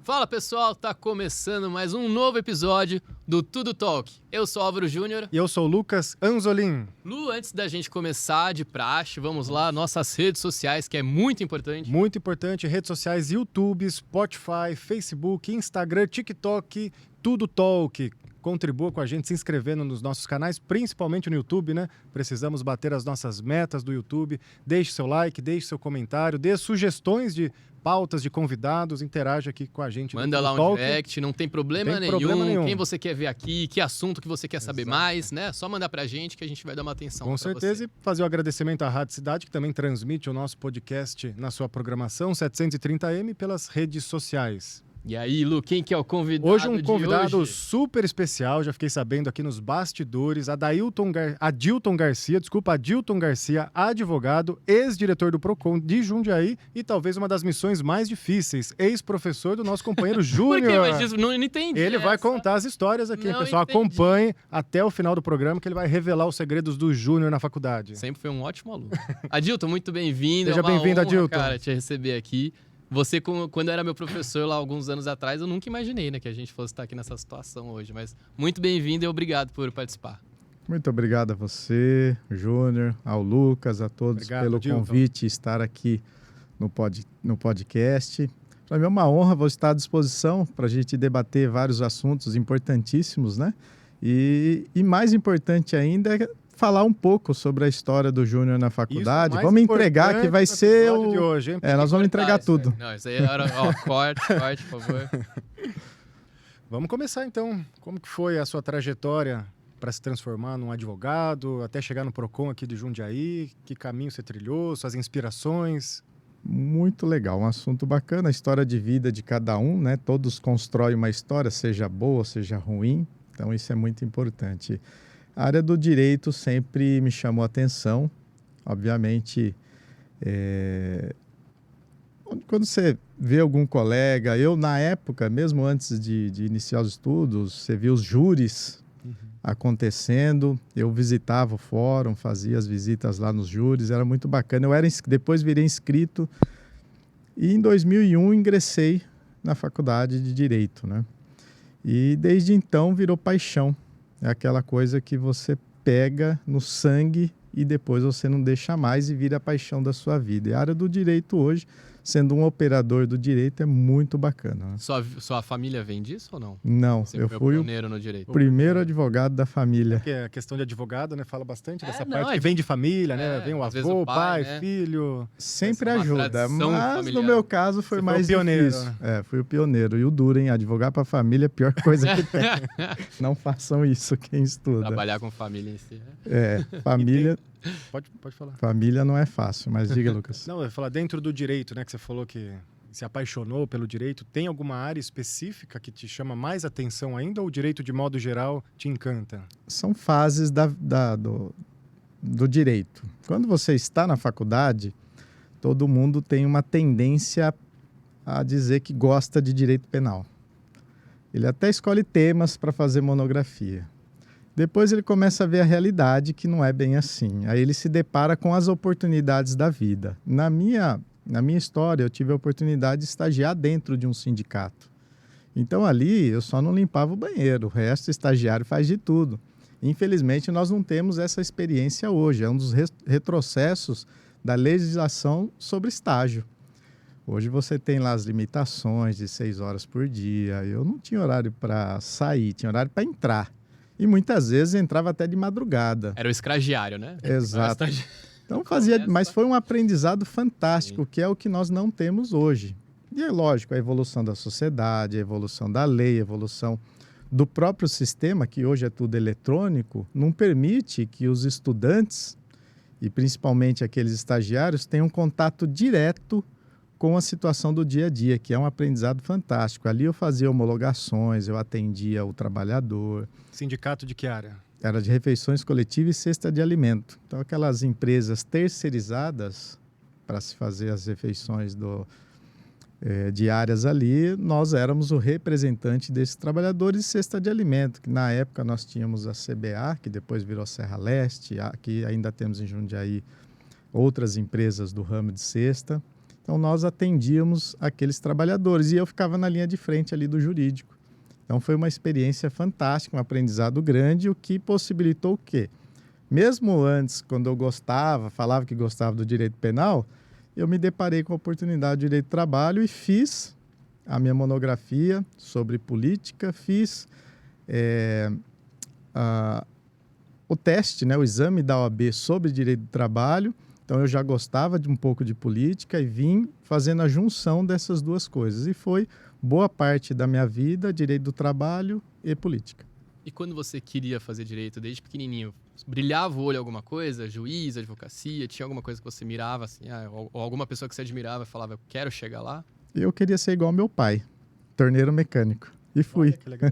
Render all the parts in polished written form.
Fala pessoal, tá começando mais um novo episódio do Tudo Talk. Eu sou Álvaro Júnior. E eu sou o Lucas Anzolin. Lu, antes da gente começar de praxe, vamos lá, nossas redes sociais, que é muito importante. Muito importante, redes sociais, YouTube, Spotify, Facebook, Instagram, TikTok, Tudo Talk. Contribua com a gente se inscrevendo nos nossos canais, principalmente no YouTube, né? Precisamos bater as nossas metas do YouTube. Deixe seu like, deixe seu comentário, dê sugestões de pautas de convidados, interaja aqui com a gente. Manda lá um direct, não tem problema nenhum. Quem você quer ver aqui, que assunto que você quer saber mais, né? Só mandar pra gente que a gente vai dar uma atenção. Com certeza, e fazer o agradecimento à Rádio Cidade, que também transmite o nosso podcast na sua programação 730M pelas redes sociais. E aí, Lu, quem que é o convidado hoje? Um convidado hoje? super especial, já fiquei sabendo aqui nos bastidores, Adilton Garcia, advogado, ex-diretor do Procon de Jundiaí e talvez uma das missões mais difíceis, ex-professor do nosso companheiro Júnior. Por quê? Mas não entendi. Ele vai contar as histórias aqui, pessoal. Acompanhe até o final do programa que ele vai revelar os segredos do Júnior na faculdade. Sempre foi um ótimo aluno. Adilton, muito bem-vindo. Seja bem-vindo, Adilton. Cara, te receber aqui. Você, quando era meu professor lá alguns anos atrás, eu nunca imaginei, né, que a gente fosse estar aqui nessa situação hoje. Mas muito bem-vindo e obrigado por participar. Muito obrigado a você, Júnior, ao Lucas, a todos pelo convite e estar aqui no podcast. Para mim é uma honra, vou estar à disposição para a gente debater vários assuntos importantíssimos, né? E mais importante ainda é falar um pouco sobre a história do Júnior na faculdade. Vamos entregar que vai ser o de hoje, hein? Nós vamos entregar tudo. Não, isso aí era, corte, por favor. Vamos começar então. Como que foi a sua trajetória para se transformar num advogado, até chegar no Procon aqui de Jundiaí? Que caminho você trilhou, suas inspirações? Muito legal, um assunto bacana, a história de vida de cada um, né? Todos constroem uma história, seja boa, seja ruim. Então isso é muito importante. A área do direito sempre me chamou a atenção. Obviamente, quando você vê algum colega, eu na época, mesmo antes de iniciar os estudos, você via os júris acontecendo, eu visitava o fórum, fazia as visitas lá nos júris, era muito bacana. Depois virei inscrito e em 2001 ingressei na faculdade de Direito, né? E desde então virou paixão. É aquela coisa que você pega no sangue e depois você não deixa mais e vira a paixão da sua vida. E a área do direito hoje, sendo um operador do direito, é muito bacana. Né? Sua família vem disso ou não? Não, eu fui o primeiro advogado da família. Porque a questão de advogado, né, fala bastante dessa parte que vem de família, né? Vem o avô, o pai, né? Filho. Sempre ajuda, mas no meu caso foi mais difícil. Fui o pioneiro. E o duro, hein? Advogar para a família é a pior coisa que tem. Não façam isso quem estuda. Trabalhar com família em si. Família... Pode falar. Família não é fácil, mas diga, Lucas. Não, eu ia falar dentro do direito, né? Que você falou que se apaixonou pelo direito. Tem alguma área específica que te chama mais atenção ainda ou o direito, de modo geral, te encanta? São fases do direito. Quando você está na faculdade, todo mundo tem uma tendência a dizer que gosta de direito penal. Ele até escolhe temas para fazer monografia. Depois ele começa a ver a realidade, que não é bem assim. Aí ele se depara com as oportunidades da vida. Na minha história, eu tive a oportunidade de estagiar dentro de um sindicato. Então ali eu só não limpava o banheiro, o resto o estagiário faz de tudo. Infelizmente nós não temos essa experiência hoje, é um dos retrocessos da legislação sobre estágio. Hoje você tem lá as limitações de 6 horas por dia, eu não tinha horário para sair, tinha horário para entrar. E muitas vezes entrava até de madrugada. Era o escragiário, né? Exato. Então mas foi um aprendizado fantástico, sim, que é o que nós não temos hoje. E é lógico, a evolução da sociedade, a evolução da lei, a evolução do próprio sistema, que hoje é tudo eletrônico, não permite que os estudantes, e principalmente aqueles estagiários, tenham contato direto com a situação do dia a dia, que é um aprendizado fantástico. Ali eu fazia homologações, eu atendia o trabalhador. Sindicato de que área? Era de refeições coletivas e cesta de alimento. Então, aquelas empresas terceirizadas para se fazer as refeições diárias ali, nós éramos o representante desses trabalhadores de cesta de alimento, que na época nós tínhamos a CBA, que depois virou Serra Leste, aqui ainda temos em Jundiaí outras empresas do ramo de cesta, Então, nós atendíamos aqueles trabalhadores e eu ficava na linha de frente ali do jurídico. Então, foi uma experiência fantástica, um aprendizado grande, o que possibilitou o quê? Mesmo antes, quando eu falava que gostava do direito penal, eu me deparei com a oportunidade de direito do trabalho e fiz a minha monografia sobre política, fiz o teste, né, o exame da OAB sobre direito do trabalho. Então, eu já gostava de um pouco de política e vim fazendo a junção dessas duas coisas. E foi boa parte da minha vida, direito do trabalho e política. E quando você queria fazer direito desde pequenininho, brilhava o olho alguma coisa? Juiz, advocacia? Tinha alguma coisa que você mirava, assim, ou alguma pessoa que você admirava e falava, eu quero chegar lá? Eu queria ser igual ao meu pai, torneiro mecânico. E fui. Olha, que legal.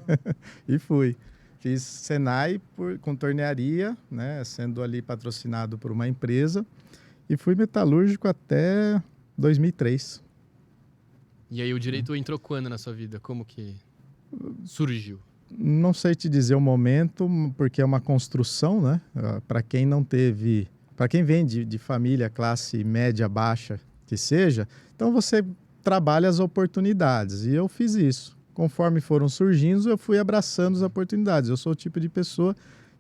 E fui. Fiz Senai com tornearia, né, sendo ali patrocinado por uma empresa. E fui metalúrgico até 2003. E aí o direito entrou quando na sua vida? Como que surgiu? Não sei te dizer o momento, porque é uma construção, né? Para quem não teve... Para quem vem de família, classe média, baixa, que seja, então você trabalha as oportunidades. E eu fiz isso. Conforme foram surgindo, eu fui abraçando as oportunidades. Eu sou o tipo de pessoa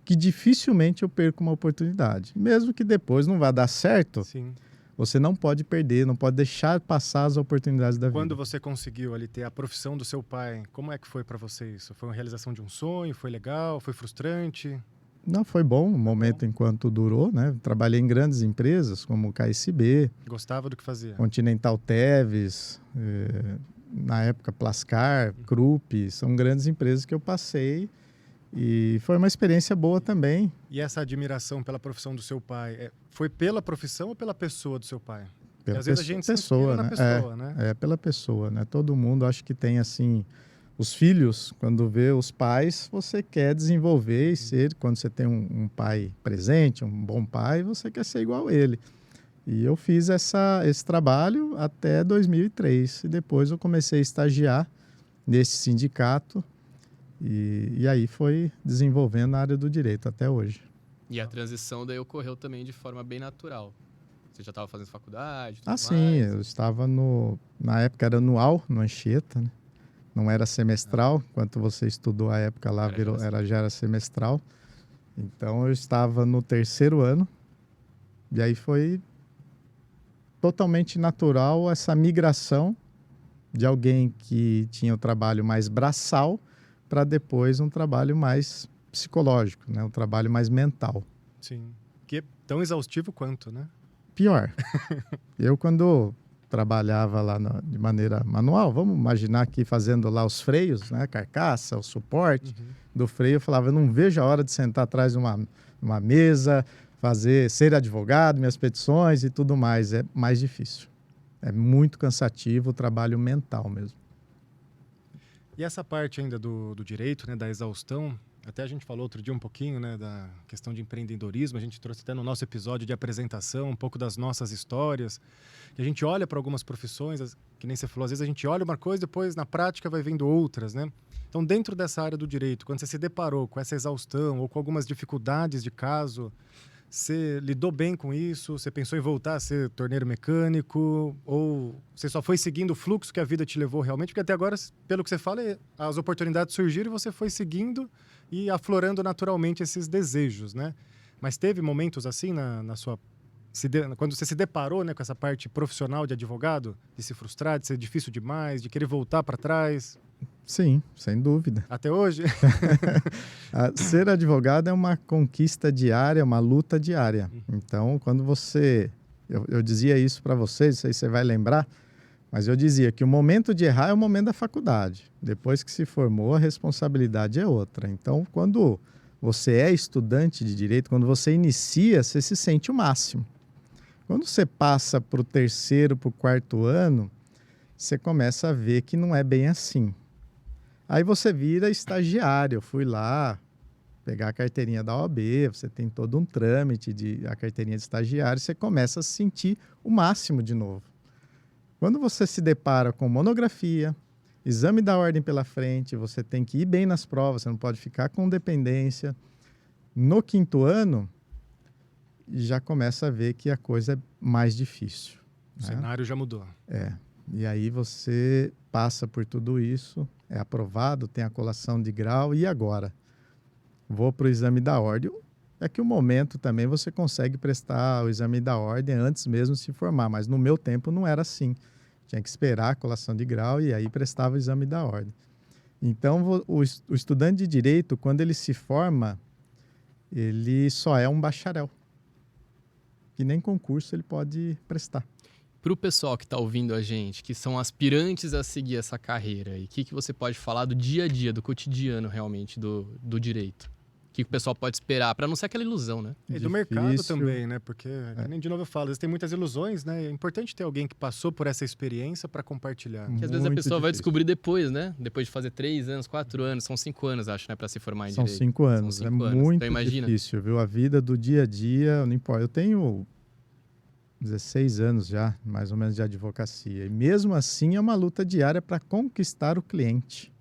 que dificilmente eu perco uma oportunidade. Mesmo que depois não vá dar certo, Sim. você não pode perder, não pode deixar passar as oportunidades da vida. Quando você conseguiu ali ter a profissão do seu pai, como é que foi para você isso? Foi uma realização de um sonho? Foi legal? Foi frustrante? Não, foi bom o momento enquanto durou, né? Trabalhei em grandes empresas como KSB, Gostava do que fazia? Continental Teves, na época Plascar, Krupp, são grandes empresas que eu passei e foi uma experiência boa também. E essa admiração pela profissão do seu pai, foi pela profissão ou pela pessoa do seu pai? Pela Às vezes a gente se pessoa, inspira né? na pessoa, né? É, pela pessoa, né? Todo mundo acho que tem assim, os filhos, quando vê os pais, você quer desenvolver e ser, quando você tem um pai presente, um bom pai, você quer ser igual a ele. E eu fiz esse trabalho até 2003 e depois eu comecei a estagiar nesse sindicato e aí foi desenvolvendo na área do direito até hoje. E a transição daí ocorreu também de forma bem natural. Você já estava fazendo faculdade? Sim, eu estava na época era anual, no Anchieta, né? Não era semestral, enquanto você estudou a época lá, já era semestral. Então eu estava no terceiro ano e aí foi totalmente natural essa migração de alguém que tinha o trabalho mais braçal para depois um trabalho mais psicológico, né? Um trabalho mais mental. Sim. Que é tão exaustivo quanto, né? Pior. Eu, quando trabalhava lá de maneira manual, vamos imaginar aqui fazendo lá os freios, né? A carcaça, o suporte do freio, eu falava, eu não vejo a hora de sentar atrás de uma mesa, ser advogado, minhas petições e tudo mais. É mais difícil. É muito cansativo o trabalho mental mesmo. E essa parte ainda do direito, né, da exaustão, até a gente falou outro dia um pouquinho, né, da questão de empreendedorismo, a gente trouxe até no nosso episódio de apresentação um pouco das nossas histórias, que a gente olha para algumas profissões, que nem você falou, às vezes a gente olha uma coisa, depois na prática vai vendo outras, né? Então, dentro dessa área do direito, quando você se deparou com essa exaustão ou com algumas dificuldades de caso, você lidou bem com isso? Você pensou em voltar a ser torneiro mecânico? Ou você só foi seguindo o fluxo que a vida te levou realmente? Porque até agora, pelo que você fala, as oportunidades surgiram e você foi seguindo e aflorando naturalmente esses desejos, né? Mas teve momentos assim na sua... quando você se deparou, né, com essa parte profissional de advogado, de se frustrar, de ser difícil demais, de querer voltar para trás? Sim, sem dúvida. Até hoje? Ser advogado é uma conquista diária, uma luta diária. Então, quando você... Eu dizia isso para vocês, não sei se você vai lembrar, mas eu dizia que o momento de errar é o momento da faculdade. Depois que se formou, a responsabilidade é outra. Então, quando você é estudante de direito, quando você inicia, você se sente o máximo. Quando você passa para o terceiro, para o quarto ano, você começa a ver que não é bem assim. Aí você vira estagiário. Eu fui lá pegar a carteirinha da OAB, você tem todo um trâmite a carteirinha de estagiário, você começa a sentir o máximo de novo. Quando você se depara com monografia, exame da ordem pela frente, você tem que ir bem nas provas, você não pode ficar com dependência. No quinto ano, já começa a ver que a coisa é mais difícil. O cenário já mudou. E aí você passa por tudo isso, é aprovado, tem a colação de grau, e agora? Vou para o exame da ordem. É que o momento também você consegue prestar o exame da ordem antes mesmo de se formar, mas no meu tempo não era assim. Tinha que esperar a colação de grau e aí prestava o exame da ordem. Então, o estudante de direito, quando ele se forma, ele só é um bacharel. Que nem concurso ele pode prestar. Para o pessoal que está ouvindo a gente, que são aspirantes a seguir essa carreira, e o que você pode falar do dia a dia, do cotidiano realmente do direito? O que o pessoal pode esperar, para não ser aquela ilusão, né? E do mercado também, né? Porque, nem de novo eu falo, às vezes tem muitas ilusões, né? É importante ter alguém que passou por essa experiência para compartilhar. Que às vezes a pessoa vai descobrir depois, né? Depois de fazer 3 anos, 4 anos, são 5 anos, acho, né? Para se formar em direito. São 5 anos, São 5 anos. Muito então, difícil, viu? A vida do dia a dia, não importa. Eu tenho 16 anos já, mais ou menos, de advocacia. E mesmo assim é uma luta diária para conquistar o cliente.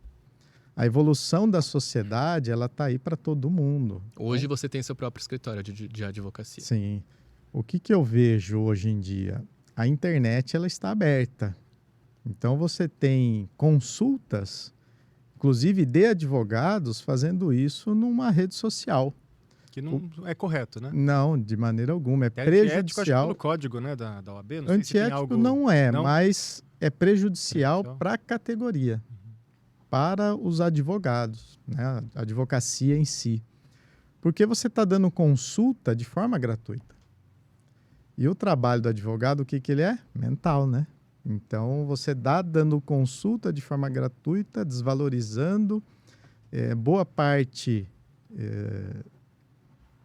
A evolução da sociedade, ela está aí para todo mundo. Hoje você tem seu próprio escritório de advocacia. Sim. O que eu vejo hoje em dia? A internet, ela está aberta. Então, você tem consultas, inclusive de advogados, fazendo isso numa rede social. Que não é correto, né? Não, de maneira alguma. É prejudicial. prejudicial. Acho que pelo código, né, da OAB, não sei se Antiético tem algo... não é, Não? mas é prejudicial para a categoria, para os advogados, né? A advocacia em si. Porque você está dando consulta de forma gratuita. E o trabalho do advogado, o que ele é? Mental, né? Então, você dando consulta de forma gratuita, desvalorizando boa parte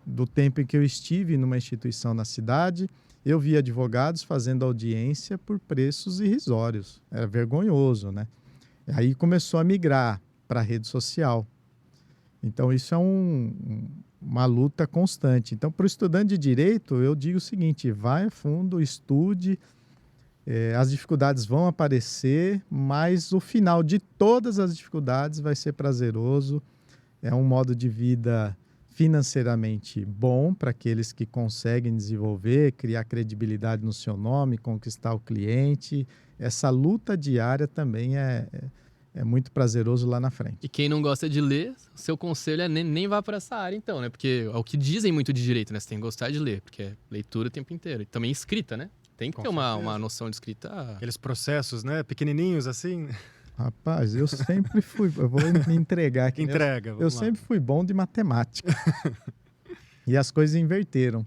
do tempo em que eu estive numa instituição na cidade, eu vi advogados fazendo audiência por preços irrisórios. Era vergonhoso, né? Aí começou a migrar para a rede social. Então, isso é uma luta constante. Então, para o estudante de direito, eu digo o seguinte: vai a fundo, estude, as dificuldades vão aparecer, mas o final de todas as dificuldades vai ser prazeroso. É um modo de vida financeiramente bom para aqueles que conseguem desenvolver, criar credibilidade no seu nome, conquistar o cliente. Essa luta diária também é muito prazeroso lá na frente. E quem não gosta de ler, seu conselho é nem vá para essa área então, né? Porque é o que dizem muito de direito, né? Você tem que gostar de ler, porque é leitura o tempo inteiro. E também escrita, né? Tem que ter uma noção de escrita. Aqueles processos, né? Pequenininhos assim. Rapaz, eu sempre fui... Eu vou me entregar aqui. Entrega. Eu sempre fui bom de matemática. E as coisas inverteram.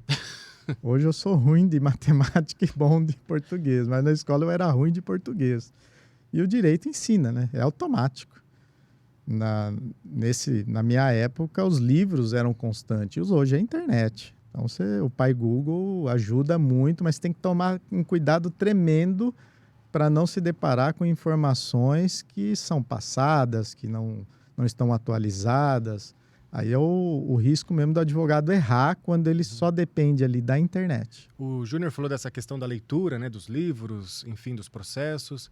Hoje eu sou ruim de matemática e bom de português, mas na escola eu era ruim de português. E o direito ensina, né? É automático. Na minha época, os livros eram constantes. Hoje é a internet. Então, o pai Google ajuda muito, mas tem que tomar um cuidado tremendo para não se deparar com informações que são passadas, que não estão atualizadas. Aí é o risco mesmo do advogado errar quando ele só depende ali da internet. O Júnior falou dessa questão da leitura, né, dos livros, enfim, dos processos.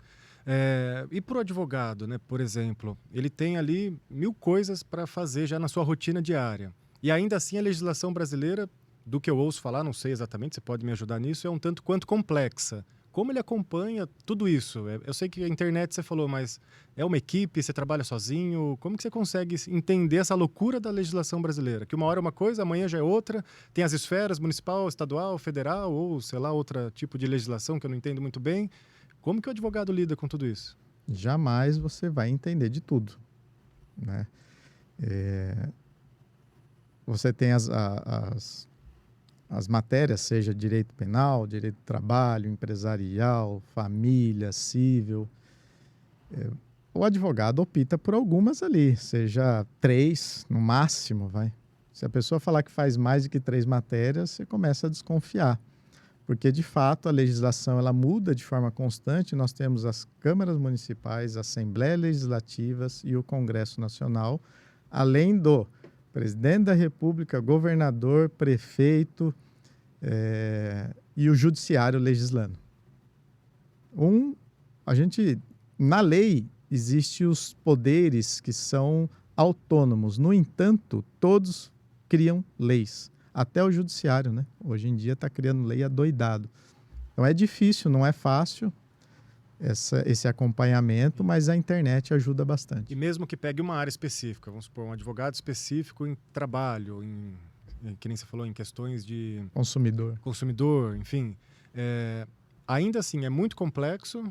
E para o advogado, né, por exemplo, ele tem ali 1000 coisas para fazer já na sua rotina diária. E ainda assim a legislação brasileira, do que eu ouço falar, não sei exatamente, você pode me ajudar nisso, é um tanto quanto complexa. Como ele acompanha tudo isso? Eu sei que a internet você falou, mas é uma equipe, você trabalha sozinho? Como que você consegue entender essa loucura da legislação brasileira? Que uma hora é uma coisa, amanhã já é outra. Tem as esferas municipal, estadual, federal ou, sei lá, outro tipo de legislação que eu não entendo muito bem. Como que o advogado lida com tudo isso? Jamais você vai entender de tudo, né? Você tem as matérias, seja direito penal, direito do trabalho, empresarial, família, civil. O advogado opta por algumas ali, seja 3 no máximo, vai. Se a pessoa falar que faz mais do que 3 matérias, você começa a desconfiar. Porque, de fato, a legislação ela muda de forma constante. Nós temos as câmaras municipais, assembleias legislativas e o Congresso Nacional, além do presidente da República, governador, prefeito e o judiciário legislando. Na lei, existem os poderes que são autônomos. No entanto, todos criam leis. Até o judiciário, né? Hoje em dia está criando lei adoidado. Então é difícil, não é fácil esse acompanhamento, mas a internet ajuda bastante. E mesmo que pegue uma área específica, vamos supor, um advogado específico em trabalho, que nem você falou, em questões de consumidor, enfim, ainda assim é muito complexo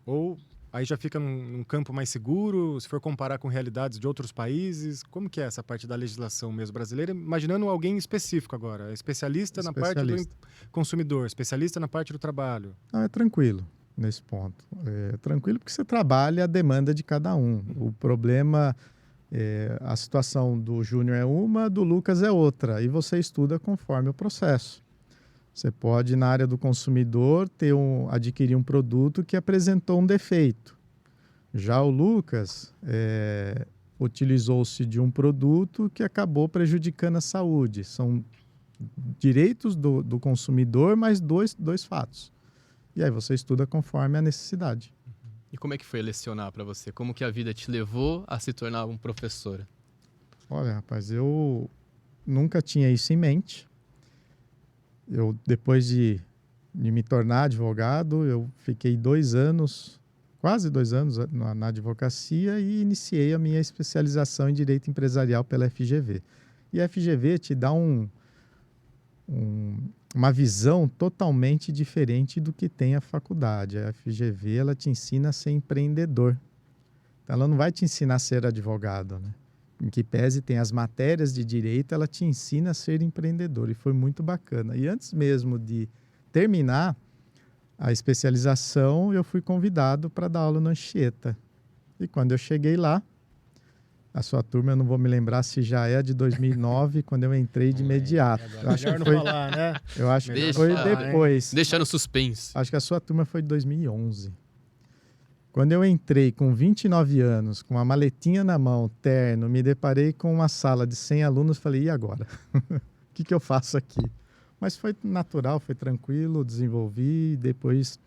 ou aí já fica num campo mais seguro, se for comparar com realidades de outros países? Como que é essa parte da legislação mesmo brasileira? Imaginando alguém específico agora, especialista na parte do consumidor, especialista na parte do trabalho. Não, é tranquilo nesse ponto. É tranquilo porque você trabalha a demanda de cada um. O problema, a situação do Júnior é uma, do Lucas é outra, e você estuda conforme o processo. Você pode, na área do consumidor, adquirir um produto que apresentou um defeito. Já o Lucas utilizou-se de um produto que acabou prejudicando a saúde. São direitos do consumidor, mas dois fatos. E aí você estuda conforme a necessidade. E como é que foi lecionar para você? Como que a vida te levou a se tornar um professor? Olha, rapaz, eu nunca tinha isso em mente. Depois de me tornar advogado, eu fiquei quase 2 anos na advocacia e iniciei a minha especialização em Direito Empresarial pela FGV. E a FGV te dá uma visão totalmente diferente do que tem a faculdade. A FGV, ela te ensina a ser empreendedor. Então, ela não vai te ensinar a ser advogado, né? Em que pese tem as matérias de direito, ela te ensina a ser empreendedor, e foi muito bacana. E antes mesmo de terminar a especialização, eu fui convidado para dar aula no Anchieta. E quando eu cheguei lá, a sua turma, eu não vou me lembrar se já é de 2009, quando eu entrei de imediato. Eu acho que foi, falar, né? Eu acho que foi depois. Deixa no suspense. Acho que a sua turma foi de 2011. Quando eu entrei com 29 anos, com uma maletinha na mão, terno, me deparei com uma sala de 100 alunos, falei, e agora? O que eu faço aqui? Mas foi natural, foi tranquilo, desenvolvi, e depois,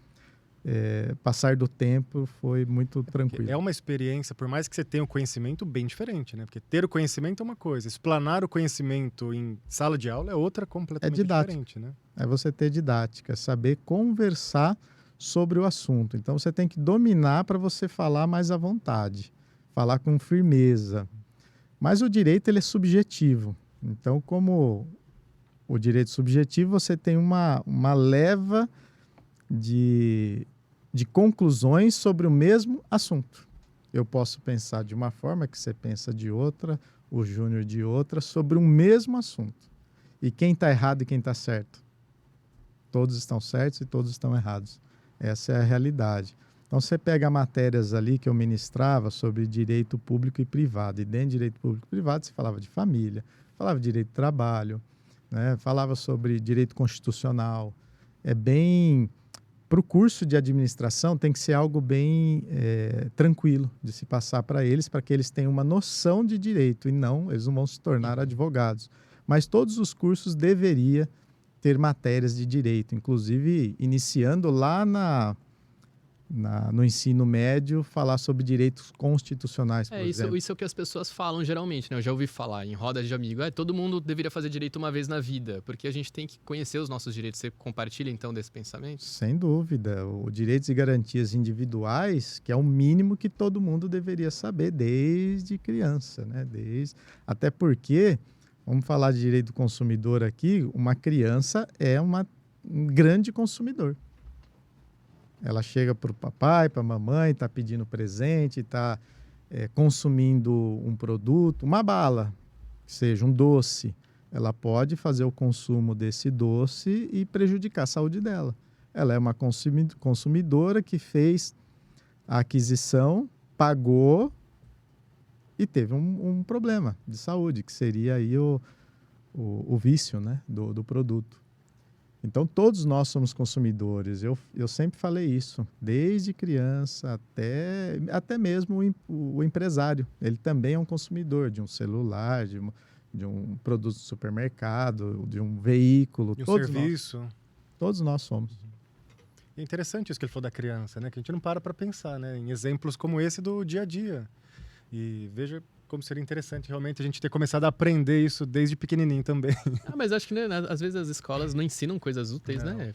passar do tempo, foi muito tranquilo. É uma experiência, por mais que você tenha o conhecimento, bem diferente, né? Porque ter o conhecimento é uma coisa, explanar o conhecimento em sala de aula é outra completamente diferente, né? É você ter didática, saber conversar sobre o assunto. Então, você tem que dominar para você falar mais à vontade, falar com firmeza. Mas o direito, ele é subjetivo. Então, como o direito subjetivo, você tem uma leva de conclusões sobre o mesmo assunto. Eu posso pensar de uma forma, que você pensa de outra, o Júnior de outra, sobre um mesmo assunto. E quem está errado e quem está certo? Todos estão certos e todos estão errados. Essa é a realidade. Então, você pega matérias ali que eu ministrava sobre direito público e privado. E dentro de direito público e privado, você falava de família, falava de direito do trabalho, né? Falava sobre direito constitucional. Para o curso de administração, tem que ser algo bem tranquilo de se passar para eles, para que eles tenham uma noção de direito. E não, eles não vão se tornar advogados. Mas todos os cursos deveriam ter matérias de direito, inclusive iniciando lá no ensino médio, falar sobre direitos constitucionais, por exemplo. Isso é o que as pessoas falam geralmente, né? Eu já ouvi falar em rodas de amigo, todo mundo deveria fazer direito uma vez na vida, porque a gente tem que conhecer os nossos direitos. Você compartilha, então, desse pensamento? Sem dúvida. Os direitos e garantias individuais, que é o mínimo que todo mundo deveria saber desde criança, né? Até porque, vamos falar de direito do consumidor aqui, uma criança é um grande consumidor. Ela chega para o papai, para a mamãe, está pedindo presente, está consumindo um produto, uma bala, seja um doce. Ela pode fazer o consumo desse doce e prejudicar a saúde dela. Ela é uma consumidora que fez a aquisição, pagou e teve um problema de saúde, que seria aí o vício, né, do produto. Então, todos nós somos consumidores. Eu sempre falei isso, desde criança até mesmo o empresário. Ele também é um consumidor de um celular, de um produto de supermercado, de um veículo. De um serviço. Todos nós somos. É interessante isso que ele falou da criança, né? Que a gente não para pensar, né? Em exemplos como esse do dia a dia. E veja como seria interessante realmente a gente ter começado a aprender isso desde pequenininho também. Mas acho que, né, às vezes as escolas não ensinam coisas úteis, né?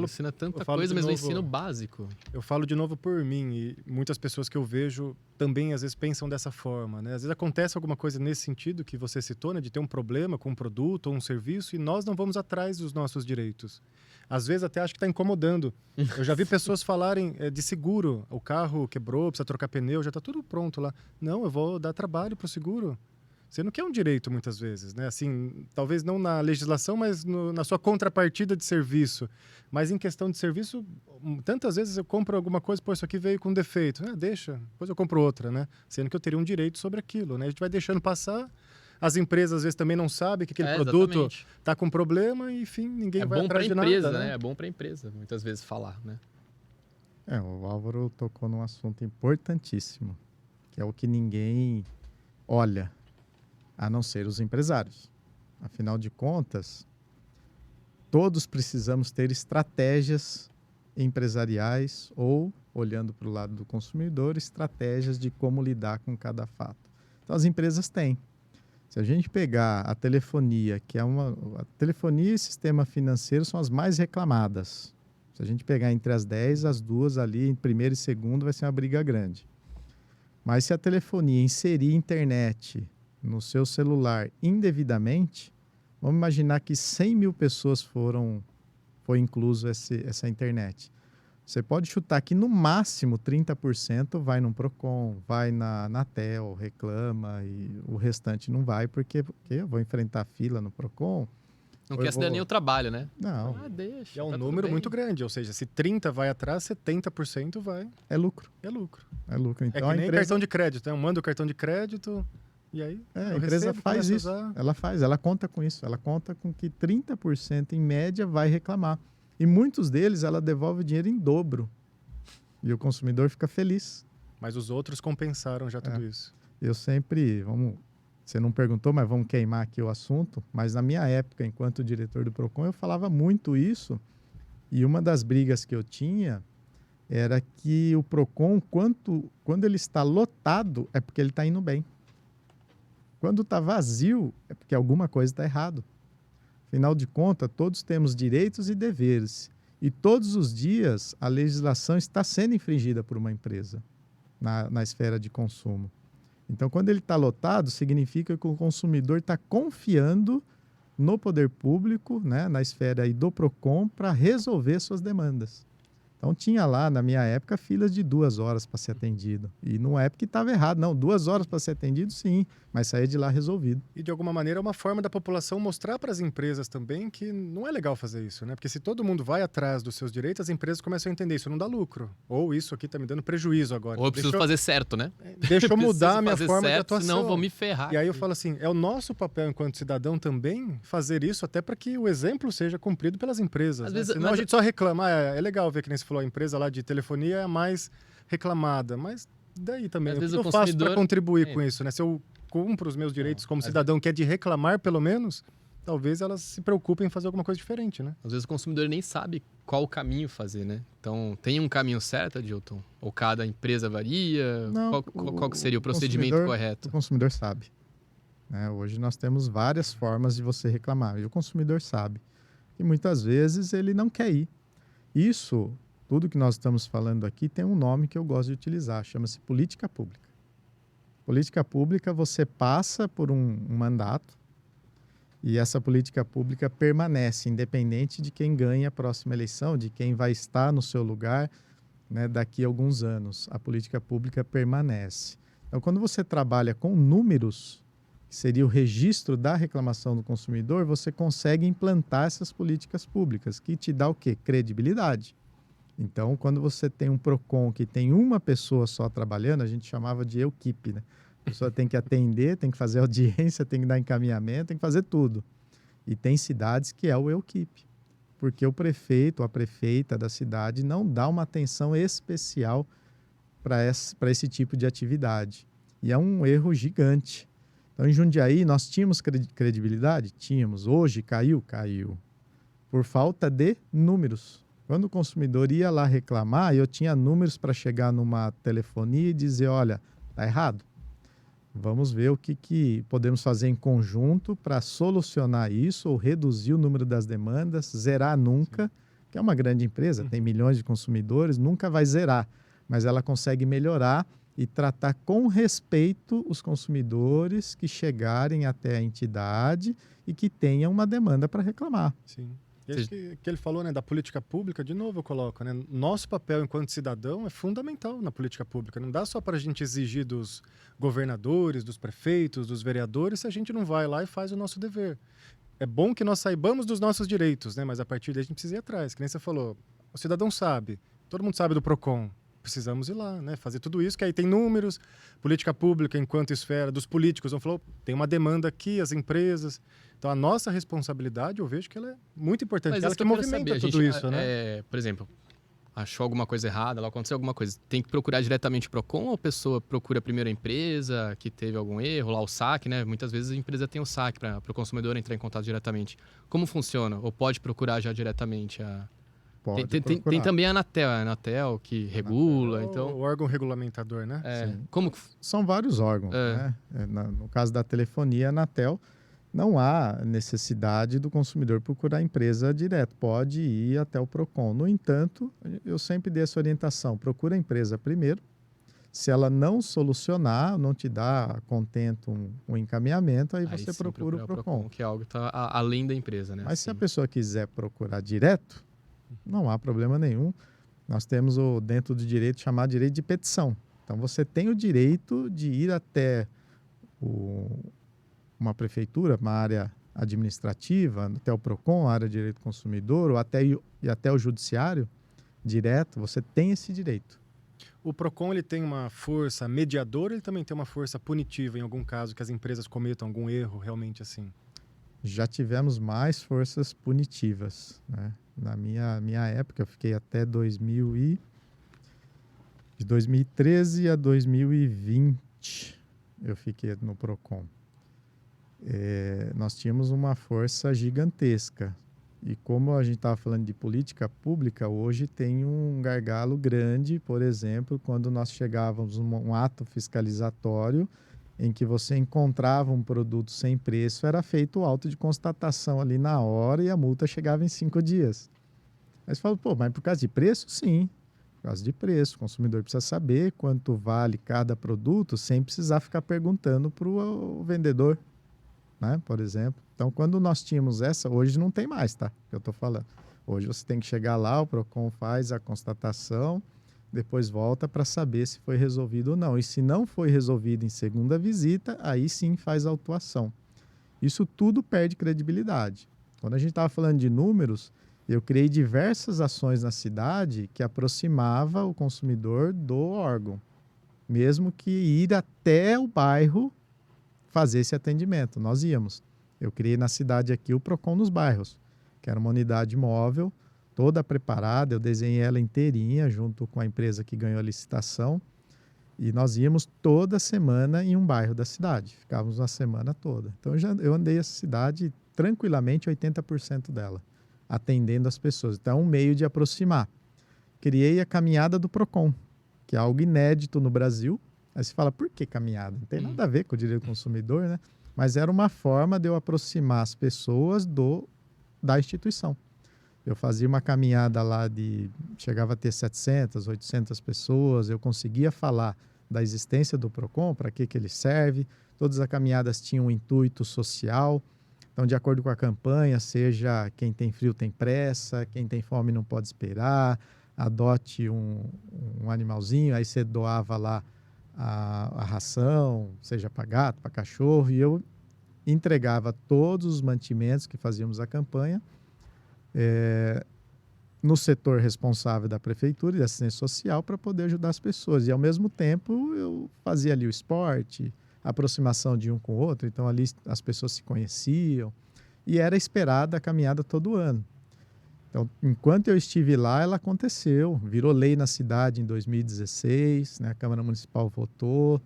Ensina tanta coisa, mas o ensino básico. Eu falo de novo por mim, e muitas pessoas que eu vejo também às vezes pensam dessa forma, né? Às vezes acontece alguma coisa nesse sentido que você citou, né? De ter um problema com um produto ou um serviço e nós não vamos atrás dos nossos direitos. Às vezes até acho que está incomodando. Eu já vi pessoas falarem de seguro. O carro quebrou, precisa trocar pneu, já está tudo pronto lá. Não, eu vou dar trabalho para o seguro. Você não quer um direito muitas vezes, né? Assim, talvez não na legislação, mas na sua contrapartida de serviço. Mas em questão de serviço, tantas vezes eu compro alguma coisa, pô, isso aqui veio com defeito. Deixa, depois eu compro outra, né? Sendo que eu teria um direito sobre aquilo, né? A gente vai deixando passar. As empresas às vezes também não sabem que aquele produto está com problema e, enfim, ninguém vai atrás de nada. Empresa, né? É bom para a empresa, muitas vezes, falar, né? O Álvaro tocou num assunto importantíssimo, que é o que ninguém olha, a não ser os empresários. Afinal de contas, todos precisamos ter estratégias empresariais ou, olhando para o lado do consumidor, estratégias de como lidar com cada fato. Então, as empresas têm. Se a gente pegar a telefonia, a telefonia e sistema financeiro são as mais reclamadas. Se a gente pegar entre as 10, as duas ali, em primeiro e segundo, vai ser uma briga grande. Mas se a telefonia inserir internet no seu celular indevidamente, vamos imaginar que 100 mil pessoas foi incluso essa internet. Você pode chutar que no máximo 30% vai num Procon, vai na Anatel, reclama, e o restante não vai, porque eu vou enfrentar fila no Procon. Não quer se dar nem o trabalho, né? Não. Deixa. É um número muito grande, ou seja, se 30% vai atrás, 70% vai. É lucro. É lucro. Então, é que nem cartão de crédito, né? Eu mando o cartão de crédito e aí a empresa faz isso. Ela conta com isso. Ela conta com que 30% em média vai reclamar. E muitos deles ela devolve o dinheiro em dobro. E o consumidor fica feliz. Mas os outros compensaram já tudo isso. Eu sempre, você não perguntou, mas vamos queimar aqui o assunto. Mas na minha época, enquanto diretor do Procon, eu falava muito isso. E uma das brigas que eu tinha era que o Procon, quando ele está lotado, é porque ele está indo bem. Quando está vazio, é porque alguma coisa está errado. Afinal de contas, todos temos direitos e deveres. E todos os dias a legislação está sendo infringida por uma empresa na esfera de consumo. Então, quando ele está lotado, significa que o consumidor está confiando no poder público, né, na esfera aí do Procon, para resolver suas demandas. Então, tinha lá, na minha época, filas de 2 horas para ser atendido. E não é porque estava errado, não. 2 horas para ser atendido, sim, mas saía de lá resolvido. E, de alguma maneira, é uma forma da população mostrar para as empresas também que não é legal fazer isso, né? Porque se todo mundo vai atrás dos seus direitos, as empresas começam a entender isso não dá lucro. Ou isso aqui está me dando prejuízo agora. Ou eu preciso fazer certo, né? Deixa eu mudar a minha forma de atuação. Senão vou me ferrar. E aí eu falo assim, é o nosso papel enquanto cidadão também fazer isso até para que o exemplo seja cumprido pelas empresas. Às vezes, senão a gente só reclama. É legal ver que nem você falou, a empresa lá de telefonia é a mais reclamada, mas daí também, o que eu faço para contribuir com isso, né? Se eu cumpro os meus direitos como cidadão, que é de reclamar pelo menos, talvez elas se preocupem em fazer alguma coisa diferente, né? Às vezes o consumidor nem sabe qual o caminho fazer, né? Então, tem um caminho certo, Adilton? Ou cada empresa varia? Não, qual que seria o procedimento correto? O consumidor sabe. Né? Hoje nós temos várias formas de você reclamar, e o consumidor sabe. E muitas vezes ele não quer ir. Isso... Tudo que nós estamos falando aqui tem um nome que eu gosto de utilizar, chama-se política pública. Política pública, você passa por um mandato e essa política pública permanece, independente de quem ganha a próxima eleição, de quem vai estar no seu lugar, né, daqui a alguns anos. A política pública permanece. Então, quando você trabalha com números, que seria o registro da reclamação do consumidor, você consegue implantar essas políticas públicas, que te dá o quê? Credibilidade. Então, quando você tem um Procon que tem uma pessoa só trabalhando, a gente chamava de equipe, né? A pessoa tem que atender, tem que fazer audiência, tem que dar encaminhamento, tem que fazer tudo. E tem cidades que é o equipe, porque o prefeito, a prefeita da cidade não dá uma atenção especial para esse tipo de atividade. E é um erro gigante. Então, em Jundiaí, nós tínhamos credibilidade? Tínhamos. Hoje, caiu? Caiu. Por falta de números. Quando o consumidor ia lá reclamar, eu tinha números para chegar numa telefonia e dizer, olha, tá errado. Vamos ver o que podemos fazer em conjunto para solucionar isso ou reduzir o número das demandas, zerar nunca, que é uma grande empresa, tem milhões de consumidores, nunca vai zerar, mas ela consegue melhorar e tratar com respeito os consumidores que chegarem até a entidade e que tenham uma demanda para reclamar. Sim. E acho que ele falou, né, da política pública, de novo eu coloco, né, nosso papel enquanto cidadão é fundamental na política pública. Não dá só para a gente exigir dos governadores, dos prefeitos, dos vereadores, se a gente não vai lá e faz o nosso dever. É bom que nós saibamos dos nossos direitos, né, mas a partir daí a gente precisa ir atrás. Que nem você falou, o cidadão sabe, todo mundo sabe do PROCON. Precisamos ir lá, né, fazer tudo isso, que aí tem números, política pública enquanto esfera dos políticos, vão falar, tem uma demanda aqui, as empresas. Então, a nossa responsabilidade, eu vejo que ela é muito importante. Mas Ela que movimenta tudo isso, né? Por exemplo, achou alguma coisa errada, lá aconteceu alguma coisa, tem que procurar diretamente o PROCON ou a pessoa procura primeiro a empresa que teve algum erro, lá o saque, né? Muitas vezes a empresa tem o saque para o consumidor entrar em contato diretamente. Como funciona? Ou pode procurar já diretamente a... Tem também a Anatel que regula, então... O órgão regulamentador, né? Como... São vários órgãos, né? No caso da telefonia, a Anatel, não há necessidade do consumidor procurar a empresa direto, pode ir até o PROCON. No entanto, eu sempre dei essa orientação, procura a empresa primeiro, se ela não solucionar, não te dá contento um encaminhamento, aí você procura o PROCON. Que é algo que está além da empresa, né? Mas se a pessoa quiser procurar direto, não há problema nenhum. Nós temos dentro do direito chamado direito de petição. Então, você tem o direito de ir até uma prefeitura, uma área administrativa, até o PROCON, a área de direito do consumidor, ou até o judiciário direto, você tem esse direito. O PROCON ele tem uma força mediadora, ele também tem uma força punitiva em algum caso que as empresas cometam algum erro realmente assim? Já tivemos mais forças punitivas, né? Na minha época, eu fiquei até de 2013 a 2020, eu fiquei no PROCON. Nós tínhamos uma força gigantesca. E como a gente estava falando de política pública, hoje tem um gargalo grande, por exemplo, quando nós chegávamos num ato fiscalizatório em que você encontrava um produto sem preço, era feito o auto de constatação ali na hora e a multa chegava em 5 dias. Aí você fala, pô, mas por causa de preço? Sim, por causa de preço. O consumidor precisa saber quanto vale cada produto sem precisar ficar perguntando para o vendedor, né? Por exemplo. Então, quando nós tínhamos essa, hoje não tem mais, tá? Que eu estou falando. Hoje você tem que chegar lá, o PROCON faz a constatação, depois volta para saber se foi resolvido ou não. E se não foi resolvido em segunda visita, aí sim faz a autuação. Isso tudo perde credibilidade. Quando a gente estava falando de números, eu criei diversas ações na cidade que aproximava o consumidor do órgão, mesmo que ir até o bairro fazer esse atendimento. Nós íamos. Eu criei na cidade aqui o PROCON nos bairros, que era uma unidade móvel, toda preparada, eu desenhei ela inteirinha junto com a empresa que ganhou a licitação e nós íamos toda semana em um bairro da cidade, ficávamos uma semana toda. Então eu andei essa cidade tranquilamente 80% dela, atendendo as pessoas. Então é um meio de aproximar. Criei a caminhada do PROCON, que é algo inédito no Brasil. Aí você fala, por que caminhada? Não tem nada a ver com o direito do consumidor, né? Mas era uma forma de eu aproximar as pessoas da instituição. Eu fazia uma caminhada lá chegava a ter 700, 800 pessoas, eu conseguia falar da existência do PROCON, para que ele serve. Todas as caminhadas tinham um intuito social. Então, de acordo com a campanha, seja quem tem frio tem pressa, quem tem fome não pode esperar, adote um animalzinho, aí você doava lá a ração, seja para gato, para cachorro, e eu entregava todos os mantimentos que fazíamos a campanha no setor responsável da prefeitura e da assistência social para poder ajudar as pessoas. E, ao mesmo tempo, eu fazia ali o esporte, a aproximação de um com o outro, então ali as pessoas se conheciam e era esperada a caminhada todo ano. Então, enquanto eu estive lá, ela aconteceu, virou lei na cidade em 2016, né? A Câmara Municipal votou,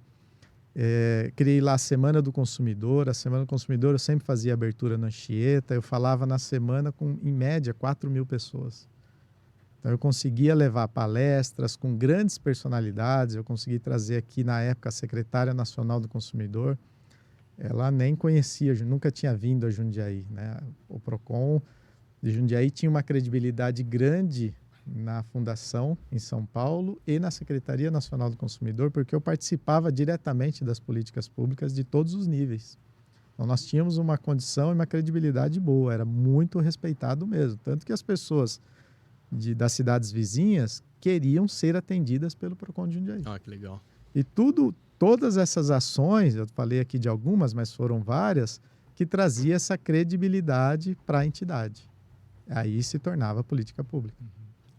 criei lá a Semana do Consumidor. A Semana do Consumidor eu sempre fazia abertura na Anchieta, eu falava na semana com, em média, 4.000 pessoas. Então, eu conseguia levar palestras com grandes personalidades, eu consegui trazer aqui, na época, a secretária nacional do consumidor. Ela nem conhecia, nunca tinha vindo a Jundiaí, né? O PROCON de Jundiaí tinha uma credibilidade grande na fundação em São Paulo e na Secretaria Nacional do Consumidor, porque eu participava diretamente das políticas públicas de todos os níveis. Então, nós tínhamos uma condição e uma credibilidade boa, era muito respeitado mesmo. Tanto que as pessoas das cidades vizinhas queriam ser atendidas pelo PROCON de Jundiaí. Ah, que legal. E todas essas ações, eu falei aqui de algumas, mas foram várias, que trazia essa credibilidade para a entidade. Aí se tornava política pública.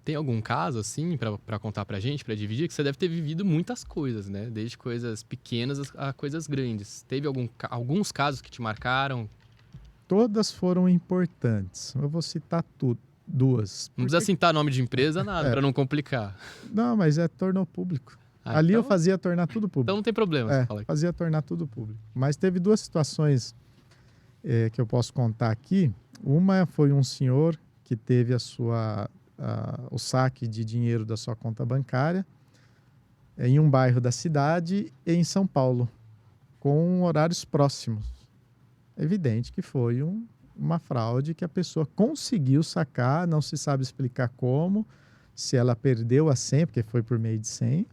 Tem algum caso, assim, para contar pra gente, para dividir? Que você deve ter vivido muitas coisas, né? Desde coisas pequenas a coisas grandes. Teve alguns casos que te marcaram? Todas foram importantes. Eu vou citar duas. Não precisa citar nome de empresa, nada, para não complicar. Não, mas tornou público. Ah, Ali então, eu fazia tornar tudo público. Então não tem problema. Você fala aqui. Fazia tornar tudo público. Mas teve duas situações que eu posso contar aqui. Uma foi um senhor que teve o saque de dinheiro da sua conta bancária em um bairro da cidade e em São Paulo, com horários próximos. É evidente que foi uma fraude que a pessoa conseguiu sacar, não se sabe explicar como, se ela perdeu a senha, porque foi por meio de senha,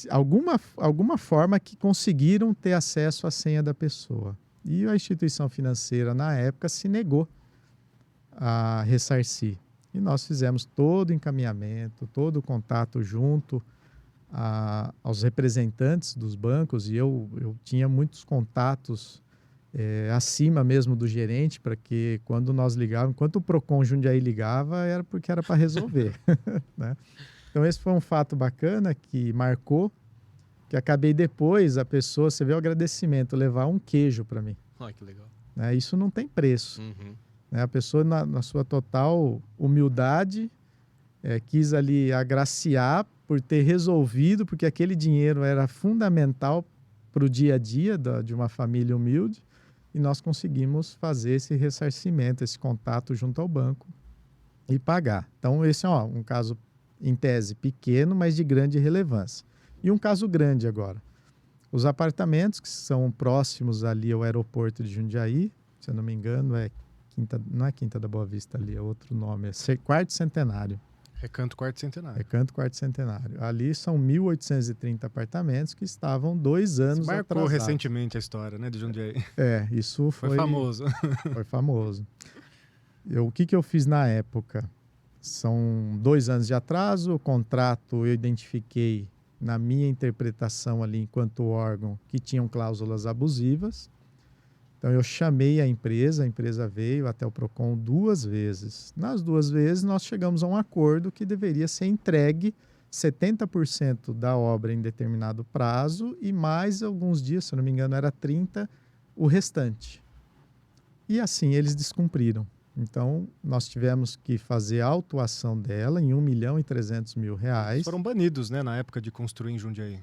alguma forma que conseguiram ter acesso à senha da pessoa. E a instituição financeira, na época, se negou a ressarcir. E nós fizemos todo o encaminhamento, todo o contato junto aos representantes dos bancos, e eu tinha muitos contatos acima mesmo do gerente, para que quando nós ligávamos, enquanto o PROCON Jundiaí ligava, era porque era para resolver. Né? Então esse foi um fato bacana que marcou, que acabei depois, a pessoa, você vê o agradecimento, levar um queijo para mim. Ai, que legal. Né? Isso não tem preço. Uhum. Né? A pessoa, na sua total humildade, quis ali agraciar por ter resolvido, porque aquele dinheiro era fundamental para o dia a dia de uma família humilde, e nós conseguimos fazer esse ressarcimento, esse contato junto ao banco e pagar. Então, esse é um caso, em tese, pequeno, mas de grande relevância. E um caso grande agora. Os apartamentos que são próximos ali ao aeroporto de Jundiaí, se eu não me engano, não é Quinta da Boa Vista ali, é outro nome, é Quarto Centenário. Recanto Quarto Centenário. Recanto Quarto Centenário. Ali são 1.830 apartamentos que estavam 2 anos marcou atrasados. recentemente a história, né, de Jundiaí. Isso foi famoso. Foi famoso. O que eu fiz na época? São 2 anos de atraso, o contrato eu identifiquei na minha interpretação ali enquanto órgão que tinham cláusulas abusivas. Então eu chamei a empresa veio até o PROCON 2 vezes. Nas 2 vezes nós chegamos a um acordo que deveria ser entregue 70% da obra em determinado prazo e mais alguns dias, se eu não me engano era 30, o restante. E assim eles descumpriram. Então nós tivemos que fazer a autuação dela em R$1.300.000. Eles foram banidos, né, na época de construir em Jundiaí.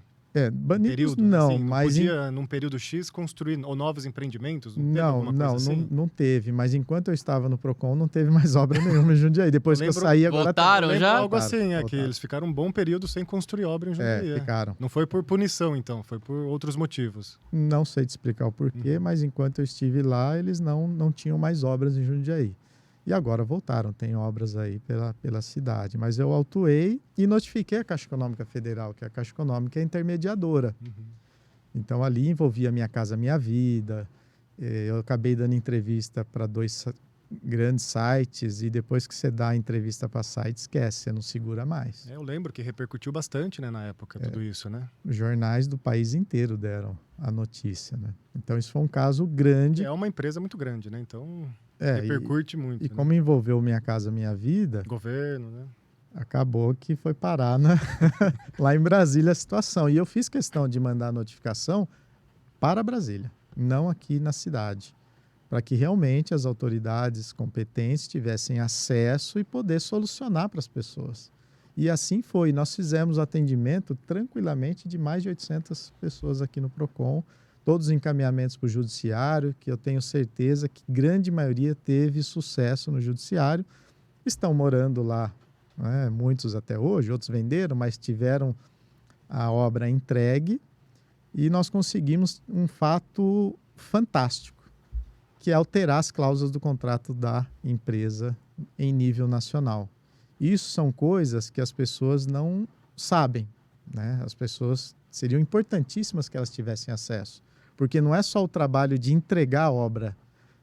Banidos período, não, assim, mas... podia, num período X, construir novos empreendimentos? Não teve. Mas enquanto eu estava no PROCON, não teve mais obra nenhuma em Jundiaí. Depois que eu saí, agora... Voltaram já? Algo assim, que eles ficaram um bom período sem construir obra em Jundiaí. Ficaram. Não foi por punição, então, foi por outros motivos. Não sei te explicar o porquê, mas enquanto eu estive lá, eles não tinham mais obras em Jundiaí. E agora voltaram, tem obras aí pela cidade. Mas eu autuei e notifiquei a Caixa Econômica Federal, que a Caixa Econômica é intermediadora. Uhum. Então, ali envolvia Minha Casa Minha Vida. Eu acabei dando entrevista para 2 grandes sites e depois que você dá a entrevista para site, esquece, você não segura mais. Eu lembro que repercutiu bastante, né, na época, tudo isso, né? Os jornais do país inteiro deram a notícia, né? Então, isso foi um caso grande. É uma empresa muito grande, né? Então... repercute muito. E como envolveu Minha Casa Minha Vida... Governo, né? Acabou que foi parar lá em Brasília a situação. E eu fiz questão de mandar a notificação para Brasília, não aqui na cidade, para que realmente as autoridades competentes tivessem acesso e poder solucionar para as pessoas. E assim foi. Nós fizemos atendimento tranquilamente de mais de 800 pessoas aqui no PROCON, todos os encaminhamentos para o judiciário, que eu tenho certeza que grande maioria teve sucesso no judiciário, estão morando lá né? Muitos até hoje, outros venderam, mas tiveram a obra entregue e nós conseguimos um fato fantástico, que é alterar as cláusulas do contrato da empresa em nível nacional. Isso são coisas que as pessoas não sabem, né? As pessoas seriam importantíssimas que elas tivessem acesso, porque não é só o trabalho de entregar a obra,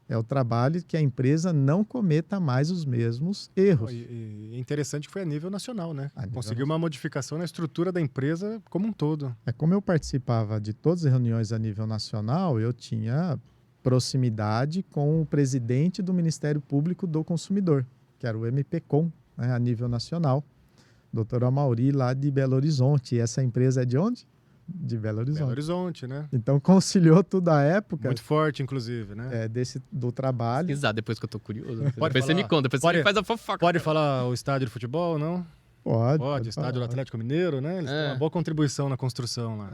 é o trabalho que a empresa não cometa mais os mesmos erros. E interessante que foi a nível nacional, né? A nível Conseguiu uma modificação na estrutura da empresa como um todo. Como eu participava de todas as reuniões a nível nacional, eu tinha proximidade com o presidente do Ministério Público do Consumidor, que era o MPCOM, né, a nível nacional, doutor Amauri, lá de Belo Horizonte. E essa empresa é de onde? De Belo Horizonte. Belo Horizonte, né? Então conciliou toda a época Muito forte, inclusive, né? do trabalho. Pesquisar depois que eu tô curioso. Pode Depois você falar. me conta, depois Pode- você me faz a fofoca. Pode falar o estádio de futebol, não? Pode Estádio do falar. Atlético Mineiro, né? Eles têm uma boa contribuição na construção lá.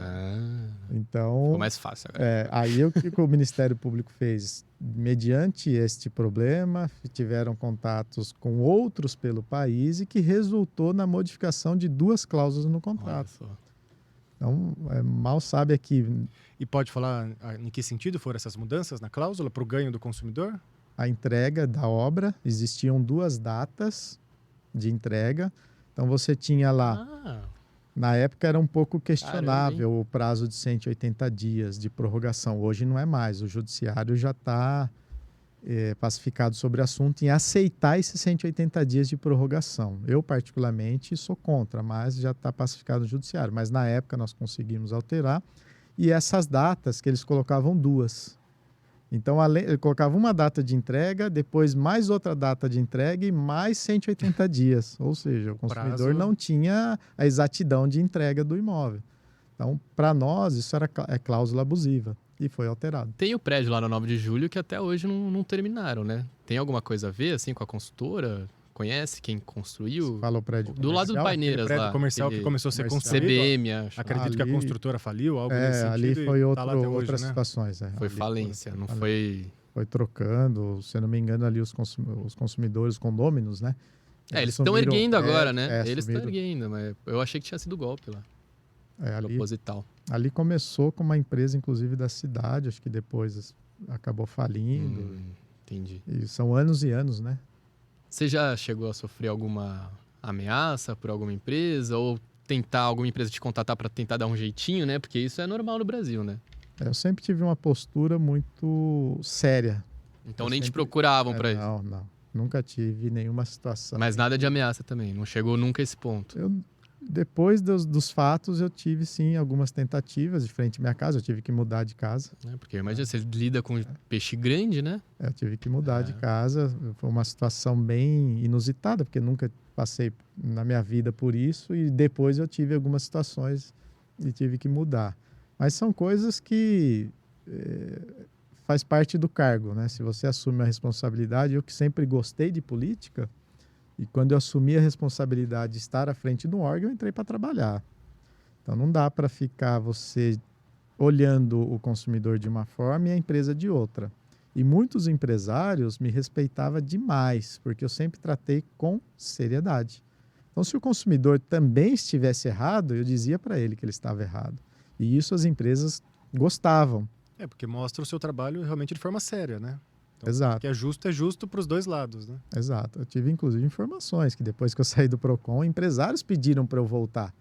Então, Ficou mais fácil agora. aí o que o Ministério Público fez? Mediante este problema, tiveram contatos com outros pelo país e que resultou na modificação de 2 cláusulas no Olha contrato. só. Então, mal sabe aqui, E pode falar em que sentido foram essas mudanças na cláusula para o ganho do consumidor? a entrega da obra, existiam 2 datas de entrega. Então, você tinha lá, Ah, na época era um pouco questionável Caramba, o prazo de 180 dias de prorrogação. Hoje não é mais, o judiciário já está pacificado sobre o assunto em aceitar esses 180 dias de prorrogação. Eu, particularmente, sou contra, mas já está pacificado no judiciário. Mas na época nós conseguimos alterar e essas datas que eles colocavam 2. Então, ele colocava uma data de entrega, depois mais outra data de entrega e mais 180 dias. Ou seja, o consumidor Prazo. não tinha a exatidão de entrega do imóvel. Então, para nós, isso era cláusula abusiva e foi alterado. tem o prédio lá na 9 de julho que até hoje não terminaram, né? Tem alguma coisa a ver, assim, com a construtora? Conhece quem construiu? Fala o prédio Do lado do comercial. Paineiras Prédio lá. comercial aquele que começou a ser comercial. construído. CBM, acho. Acredito que a Ali- construtora faliu, algo nesse sentido. Ali foi e tá lá até hoje, outras né? situações. Foi Ali falência, não ali foi... Foi trocando, se eu não me engano, ali os consumidores, os condôminos, né? eles estão assumiram- erguendo agora, né? Eles estão assumiram. erguendo, mas eu achei que tinha sido golpe lá, proposital. Ali começou com uma empresa, inclusive, da cidade, acho que depois acabou falindo. Entendi. E são anos e anos, né? Você já chegou a sofrer alguma ameaça por alguma empresa? Ou tentar alguma empresa te contatar para tentar dar um jeitinho, né? Porque isso é normal no Brasil, né? Eu sempre tive uma postura muito séria. Então Eu nem te sempre- procuravam para isso. Não. Nunca tive nenhuma situação. Mas nada de ameaça também, não chegou nunca a esse ponto. Depois dos fatos, eu tive, sim, algumas tentativas de frente à minha casa. Eu tive que mudar de casa. Né? Porque imagina, você lida com peixe grande, né? Eu tive que mudar de casa. Foi uma situação bem inusitada, porque nunca passei na minha vida por isso. E depois eu tive algumas situações e tive que mudar. Mas são coisas que faz parte do cargo, né? Se você assume a responsabilidade, eu que sempre gostei de política, e quando eu assumi a responsabilidade de estar à frente do órgão, eu entrei para trabalhar. Então não dá para ficar você olhando o consumidor de uma forma e a empresa de outra. E muitos empresários me respeitavam demais, porque eu sempre tratei com seriedade. Então, se o consumidor também estivesse errado, eu dizia para ele que ele estava errado. E isso as empresas gostavam. Porque mostra o seu trabalho realmente de forma séria, né? Então, Exato. que é justo para os dois lados, né? Exato. Eu tive, inclusive, informações que depois que eu saí do PROCON, empresários pediram para eu voltar.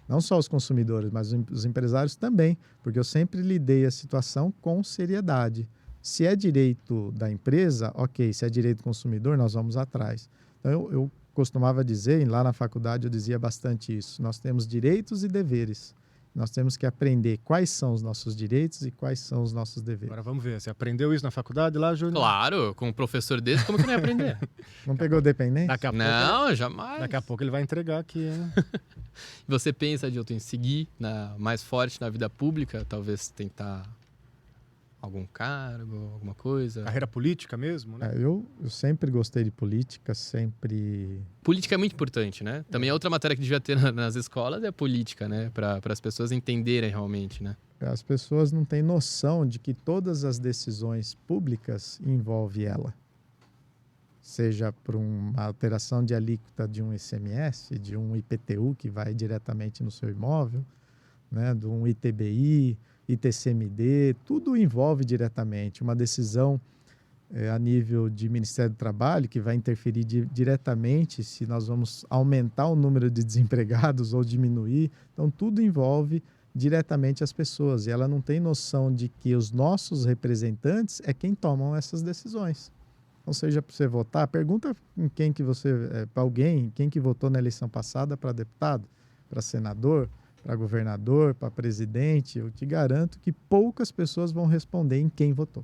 Não só os consumidores, mas os empresários também, porque eu sempre lidei a situação com seriedade. Se é direito da empresa, ok. Se é direito do consumidor, nós vamos atrás. Então, eu costumava dizer, e lá na faculdade eu dizia bastante isso, nós temos direitos e deveres. Nós temos que aprender quais são os nossos direitos e quais são os nossos deveres. Agora vamos ver, você aprendeu isso na faculdade lá, Júnior? Claro, com um professor desse, como que eu não ia aprender? Não pegou dependente? Daqui a pouco, Não, jamais. daqui a pouco ele vai entregar aqui, hein? Você pensa, Adilton, em seguir mais forte na vida pública? Talvez tentar algum cargo, alguma coisa? Carreira política mesmo, né? Eu sempre gostei de política, sempre... Política é muito importante, né? Também é outra matéria que devia ter nas escolas é a política, né? Para as pessoas entenderem realmente, né? As pessoas não têm noção de que todas as decisões públicas envolvem ela. seja por uma alteração de alíquota de um ICMS, de um IPTU que vai diretamente no seu imóvel, né, de um ITBI, ITCMD, tudo envolve diretamente uma decisão a nível de Ministério do Trabalho, que vai interferir diretamente se nós vamos aumentar o número de desempregados ou diminuir. Então, tudo envolve diretamente as pessoas e ela não tem noção de que os nossos representantes é quem tomam essas decisões. Ou seja, para você votar, pergunta em quem que você, para alguém, quem que votou na eleição passada para deputado, para senador, para governador, para presidente. Eu te garanto que poucas pessoas vão responder em quem votou.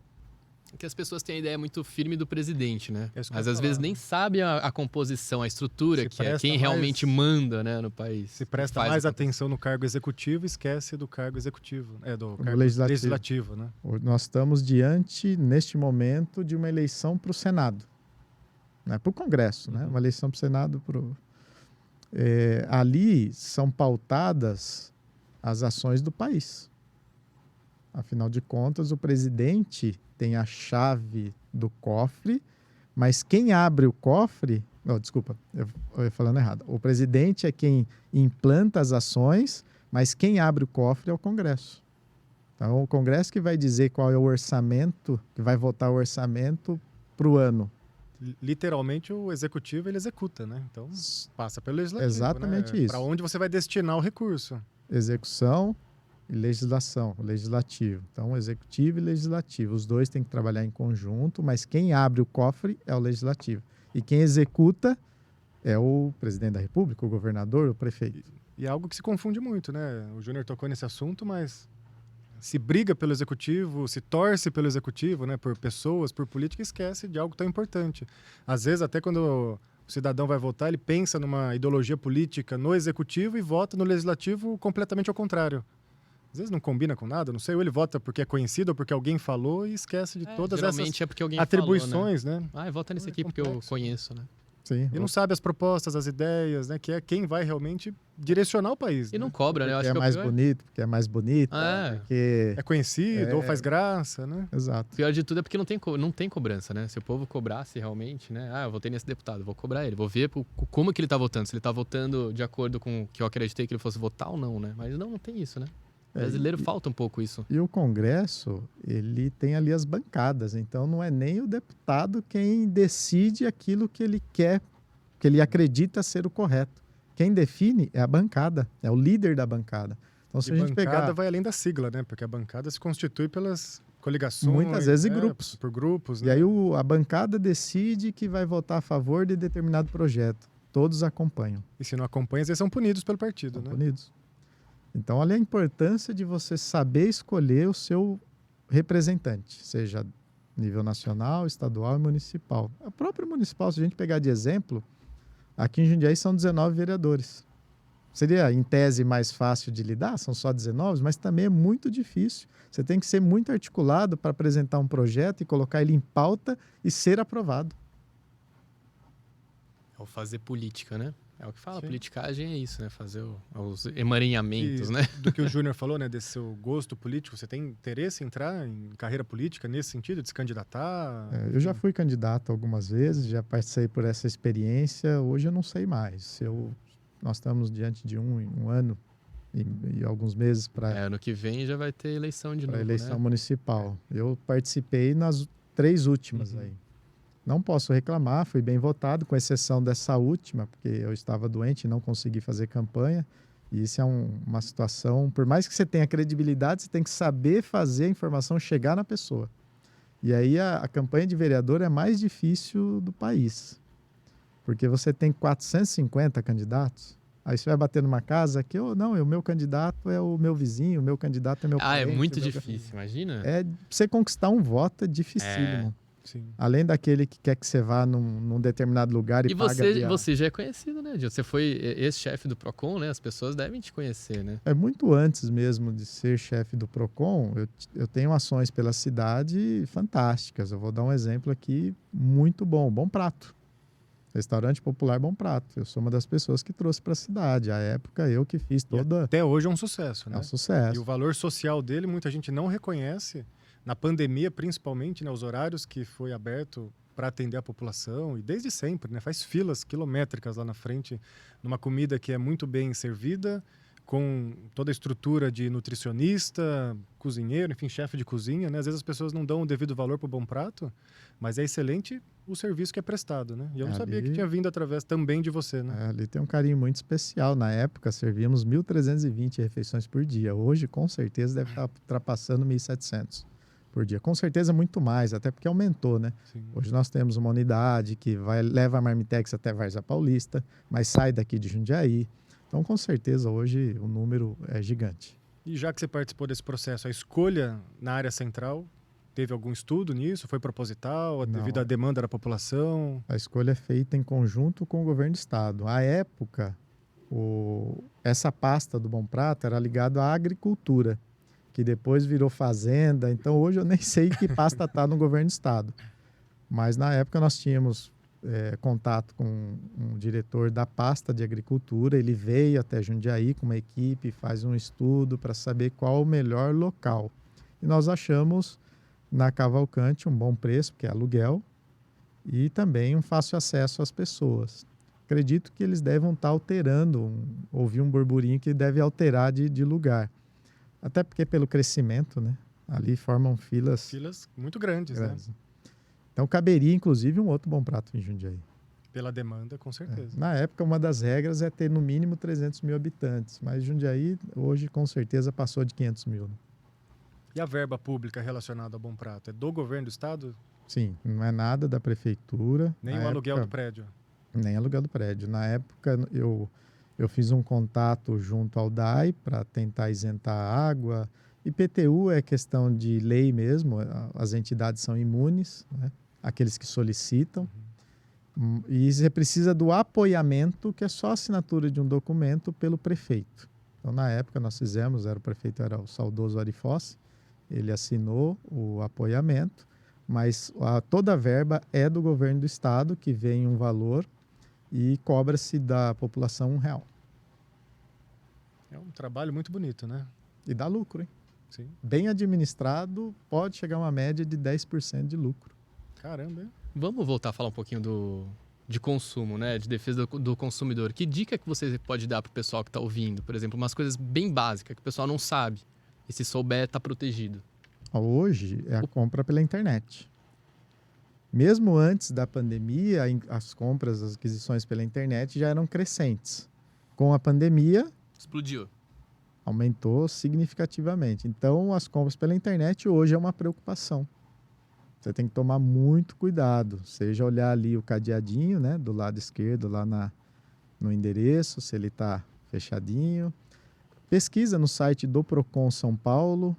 Que as pessoas têm a ideia muito firme do presidente, né? É isso que Mas eu ia às vezes falar, nem sabe a composição, a estrutura, Se que é presta quem mais- realmente manda, né, no país. Se presta Faz mais acontecer. atenção no cargo executivo, esquece do cargo executivo, do cargo legislativo. legislativo, né? Nós estamos diante, neste momento, de uma eleição para o Senado, né? Para o Congresso, né? Uma eleição para o Senado. Ali são pautadas as ações do país. Afinal de contas, o presidente tem a chave do cofre, mas quem abre o cofre... Não, desculpa, eu ia falando errado. O presidente é quem implanta as ações, mas quem abre o cofre é o Congresso. Então, o Congresso que vai dizer qual é o orçamento, que vai votar o orçamento para o ano. Literalmente, o executivo, ele executa, né? Então, passa pelo legislativo, Exatamente né? isso. Para onde você vai destinar o recurso. Execução e legislação, legislativo. Então, executivo e legislativo. Os dois têm que trabalhar em conjunto, mas quem abre o cofre é o legislativo. E quem executa é o presidente da República, o governador, o prefeito. E é algo que se confunde muito, né? O Júnior tocou nesse assunto, mas se briga pelo executivo, se torce pelo executivo, né? Por pessoas, por política, e esquece de algo tão importante. Às vezes, até quando o cidadão vai votar, ele pensa numa ideologia política no executivo e vota no legislativo completamente ao contrário. Às vezes não combina com nada, não sei, ou ele vota porque é conhecido ou porque alguém falou e esquece de todas Geralmente essas é porque alguém atribuições, falou, né? Ah, vota nesse É aqui porque eu complexo, conheço, né? Sim. E não sabe as propostas, as ideias, né? Que é quem vai realmente direcionar o país. E não né? cobra, né? Eu Porque acho é que mais o pior, bonito, porque é mais bonita, porque... É conhecido ou faz graça, né? Exato. pior de tudo é porque não tem cobrança, né? Se o povo cobrasse realmente, né? Ah, eu votei nesse deputado, vou cobrar ele, vou ver como que ele tá votando, se ele tá votando de acordo com o que eu acreditei que ele fosse votar ou não, né? Mas não tem isso, né? O brasileiro falta um pouco isso. E o Congresso, ele tem ali as bancadas, então não é nem o deputado quem decide aquilo que ele quer, que ele acredita ser o correto. Quem define é a bancada, é o líder da bancada. Então, se E a gente bancada pegar vai além da sigla, né? Porque a bancada se constitui pelas coligações. Muitas vezes em grupos. Por grupos, E né? aí a bancada decide que vai votar a favor de determinado projeto. Todos acompanham, E se não acompanha, eles são punidos pelo partido, estão né? unidos. Então, olha a importância de você saber escolher o seu representante, seja nível nacional, estadual e municipal. O próprio municipal, se a gente pegar de exemplo, aqui em Jundiaí são 19 vereadores. Seria, em tese, mais fácil de lidar, são só 19, mas também é muito difícil. Você tem que ser muito articulado para apresentar um projeto e colocar ele em pauta e ser aprovado. É o fazer política, né? É o que fala, Sim. politicagem é isso, né? Fazer os emaranhamentos, né? Do que o Júnior falou, né? Desse seu gosto político. Você tem interesse em entrar em carreira política nesse sentido, de se candidatar? Eu já fui candidato algumas vezes, já passei por essa experiência. Hoje eu não sei mais. Nós estamos diante de um ano e alguns meses para Ano que vem já vai ter eleição de a novo, eleição né? municipal. Eu participei nas 3 últimas Uhum. aí. Não posso reclamar, fui bem votado, com exceção dessa última, porque eu estava doente e não consegui fazer campanha. E isso é uma situação, por mais que você tenha credibilidade, você tem que saber fazer a informação chegar na pessoa. E aí a campanha de vereador é a mais difícil do país, porque você tem 450 candidatos. Aí você vai bater numa casa que, não, o meu candidato é o meu vizinho, o meu candidato é meu Ah, parente. é muito o meu- difícil, imagina? Você conquistar um voto é dificílimo. Sim. Além daquele que quer que você vá num determinado lugar e, E paga você já é conhecido, né, Gil? Você foi ex-chefe do Procon, né? As pessoas devem te conhecer, né? É muito antes mesmo de ser chefe do Procon, eu tenho ações pela cidade fantásticas. Eu vou dar um exemplo aqui muito bom, Bom Prato. Restaurante popular Bom Prato. Eu sou uma das pessoas que trouxe para a cidade. À época, eu que fiz E toda... até hoje é um sucesso, É né? um E sucesso. o valor social dele, muita gente não reconhece, Na pandemia, principalmente, né, os horários que foi aberto para atender a população, e desde sempre, né, faz filas quilométricas lá na frente, numa comida que é muito bem servida, com toda a estrutura de nutricionista, cozinheiro, enfim, chefe de cozinha, né? Às vezes as pessoas não dão o devido valor para o bom prato, mas é excelente o serviço que é prestado, né? E eu não sabia que tinha vindo através também de você, né? Ali tem um carinho muito especial. Na época, servíamos 1.320 refeições por dia. Hoje, com certeza, deve estar ultrapassando 1.700 por dia. Com certeza, muito mais, até porque aumentou, né? Sim. Hoje nós temos uma unidade que leva a Marmitex até Várzea Paulista, mas sai daqui de Jundiaí. Então, com certeza, hoje o número é gigante. E já que você participou desse processo, a escolha na área central, teve algum estudo nisso? Foi proposital, devido à demanda da população? A escolha é feita em conjunto com o governo do estado. À época, essa pasta do Bom Prato era ligada à agricultura, que depois virou fazenda. Então, hoje eu nem sei que pasta está no governo do estado. Mas, na época, nós tínhamos contato com um diretor da pasta de agricultura. Ele veio até Jundiaí com uma equipe, faz um estudo para saber qual o melhor local. E nós achamos na Cavalcante um bom preço, porque é aluguel, e também um fácil acesso às pessoas. Acredito que eles devem estar alterando, ouvi um burburinho que deve alterar de lugar. Até porque pelo crescimento, né? Ali formam filas muito grandes, né? Então, caberia, inclusive, um outro Bom Prato em Jundiaí. Pela demanda, com certeza. Na época, uma das regras é ter, no mínimo, 300 mil habitantes. Mas Jundiaí, hoje, com certeza, passou de 500 mil. Né? E a verba pública relacionada ao Bom Prato? É do governo do estado? Sim, não é nada da prefeitura. Nem o aluguel do prédio? Nem aluguel do prédio. Na época, eu fiz um contato junto ao DAI para tentar isentar a água. IPTU é questão de lei mesmo, as entidades são imunes, né? Aqueles que solicitam. E você precisa do apoiamento, que é só a assinatura de um documento pelo prefeito. Então, na época, nós fizemos, o prefeito era o saudoso Ari Fossi, ele assinou o apoiamento, mas toda a verba é do governo do estado, que vem um valor e cobra-se da população R$1. É um trabalho muito bonito, né? E dá lucro, hein? Sim. Bem administrado, pode chegar a uma média de 10% de lucro. Caramba, hein? Vamos voltar a falar um pouquinho de consumo, né? De defesa do consumidor. Que dica que você pode dar para o pessoal que está ouvindo? Por exemplo, umas coisas bem básicas que o pessoal não sabe. E se souber, está protegido. Hoje é a compra pela internet. Mesmo antes da pandemia, as compras, as aquisições pela internet já eram crescentes. Com a pandemia, explodiu. Aumentou significativamente. Então, as compras pela internet hoje é uma preocupação. Você tem que tomar muito cuidado. Seja olhar ali o cadeadinho, né, do lado esquerdo, lá no endereço, se ele está fechadinho. Pesquisa no site do Procon São Paulo.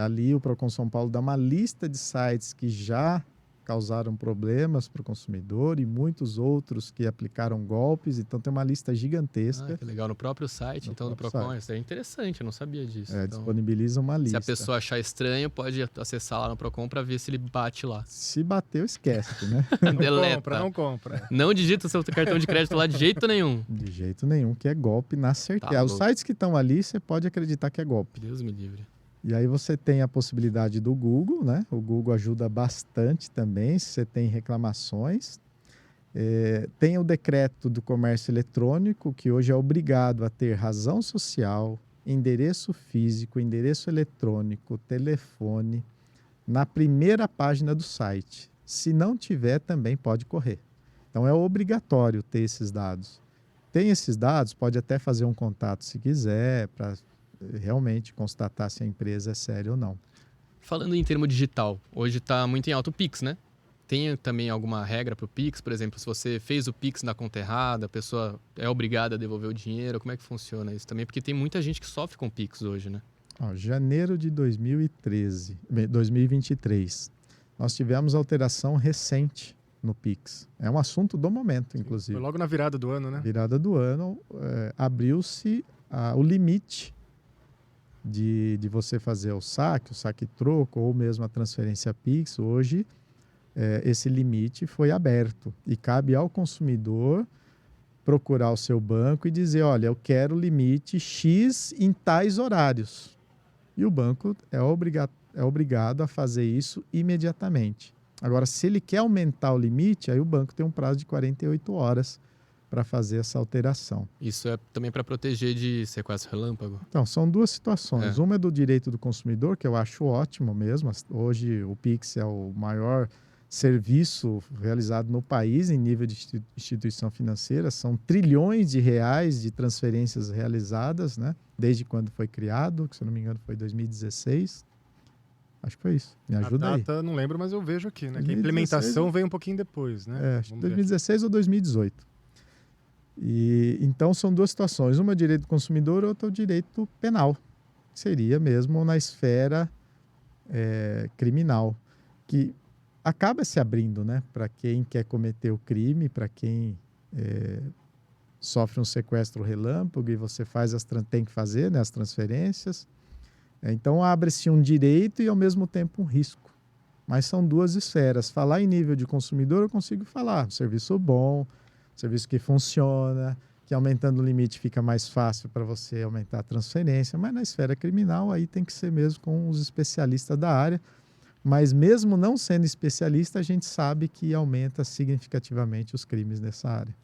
Ali o Procon São Paulo dá uma lista de sites que já causaram problemas para o consumidor e muitos outros que aplicaram golpes. Então, tem uma lista gigantesca. Que legal. No próprio site, então, do Procon. Isso é interessante, eu não sabia disso. Então, disponibiliza uma lista. Se a pessoa achar estranho, pode acessar lá no Procon para ver se ele bate lá. Se bateu, esquece, né? Não compra. Não digita o seu cartão de crédito lá de jeito nenhum. De jeito nenhum, que é golpe na certeza. Tá Os sites que estão ali, você pode acreditar que é golpe. Deus me livre. E aí você tem a possibilidade do Google, né? O Google ajuda bastante também, se você tem reclamações. Tem o decreto do comércio eletrônico, que hoje é obrigado a ter razão social, endereço físico, endereço eletrônico, telefone, na primeira página do site. Se não tiver, também pode correr. Então, é obrigatório ter esses dados. Tem esses dados, pode até fazer um contato se quiser, para realmente constatar se a empresa é séria ou não. Falando em termo digital, hoje está muito em alta o Pix, né? Tem também alguma regra para o Pix? Por exemplo, se você fez o Pix na conta errada, a pessoa é obrigada a devolver o dinheiro. Como é que funciona isso também? Porque tem muita gente que sofre com Pix hoje, né? Janeiro de 2023, nós tivemos alteração recente no Pix. É um assunto do momento, inclusive. Foi logo na virada do ano, né? Virada do ano, abriu-se o limite de você fazer o saque troco ou mesmo a transferência Pix. Hoje, esse limite foi aberto e cabe ao consumidor procurar o seu banco e dizer, olha, eu quero limite X em tais horários. E o banco é obrigado a fazer isso imediatamente. Agora, se ele quer aumentar o limite, aí o banco tem um prazo de 48 horas para fazer essa alteração. Isso é também para proteger de sequestro relâmpago? Então, são duas situações. Uma é do direito do consumidor, que eu acho ótimo mesmo. Hoje, o Pix é o maior serviço realizado no país em nível de instituição financeira. São trilhões de reais de transferências realizadas, né? Desde quando foi criado, que se eu não me engano foi 2016. Acho que foi isso. Me ajuda a aí. data, não lembro, mas eu vejo aqui, né? Que a 2016, implementação veio um pouquinho depois, né? Acho que Vamos ver. 2016 ou 2018. Então, são duas situações. Uma é o direito do consumidor, outra é o direito penal. Seria mesmo na esfera criminal, que acaba se abrindo, né? Para quem quer cometer o crime, para quem sofre um sequestro relâmpago e você tem que fazer, né, as transferências. Então, abre-se um direito e, ao mesmo tempo, um risco. Mas são duas esferas. Falar em nível de consumidor, eu consigo falar. Um serviço bom, serviço que funciona, que aumentando o limite fica mais fácil para você aumentar a transferência. Mas na esfera criminal, aí tem que ser mesmo com os especialistas da área. Mas mesmo não sendo especialista, a gente sabe que aumenta significativamente os crimes nessa área.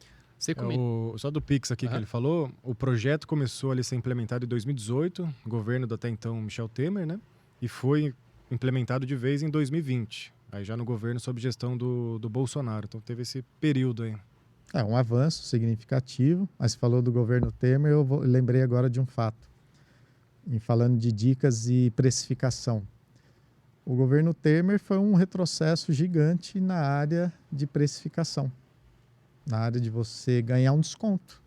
Só do Pix aqui que ele falou, o projeto começou a ser implementado em 2018, governo do até então Michel Temer, né? E foi implementado de vez em 2020, aí já no governo sob gestão do Bolsonaro. Então teve esse período aí. É um avanço significativo, mas falou do governo Temer, eu lembrei agora de um fato. Em falando de dicas e precificação. O governo Temer foi um retrocesso gigante na área de precificação. Na área de você ganhar um desconto.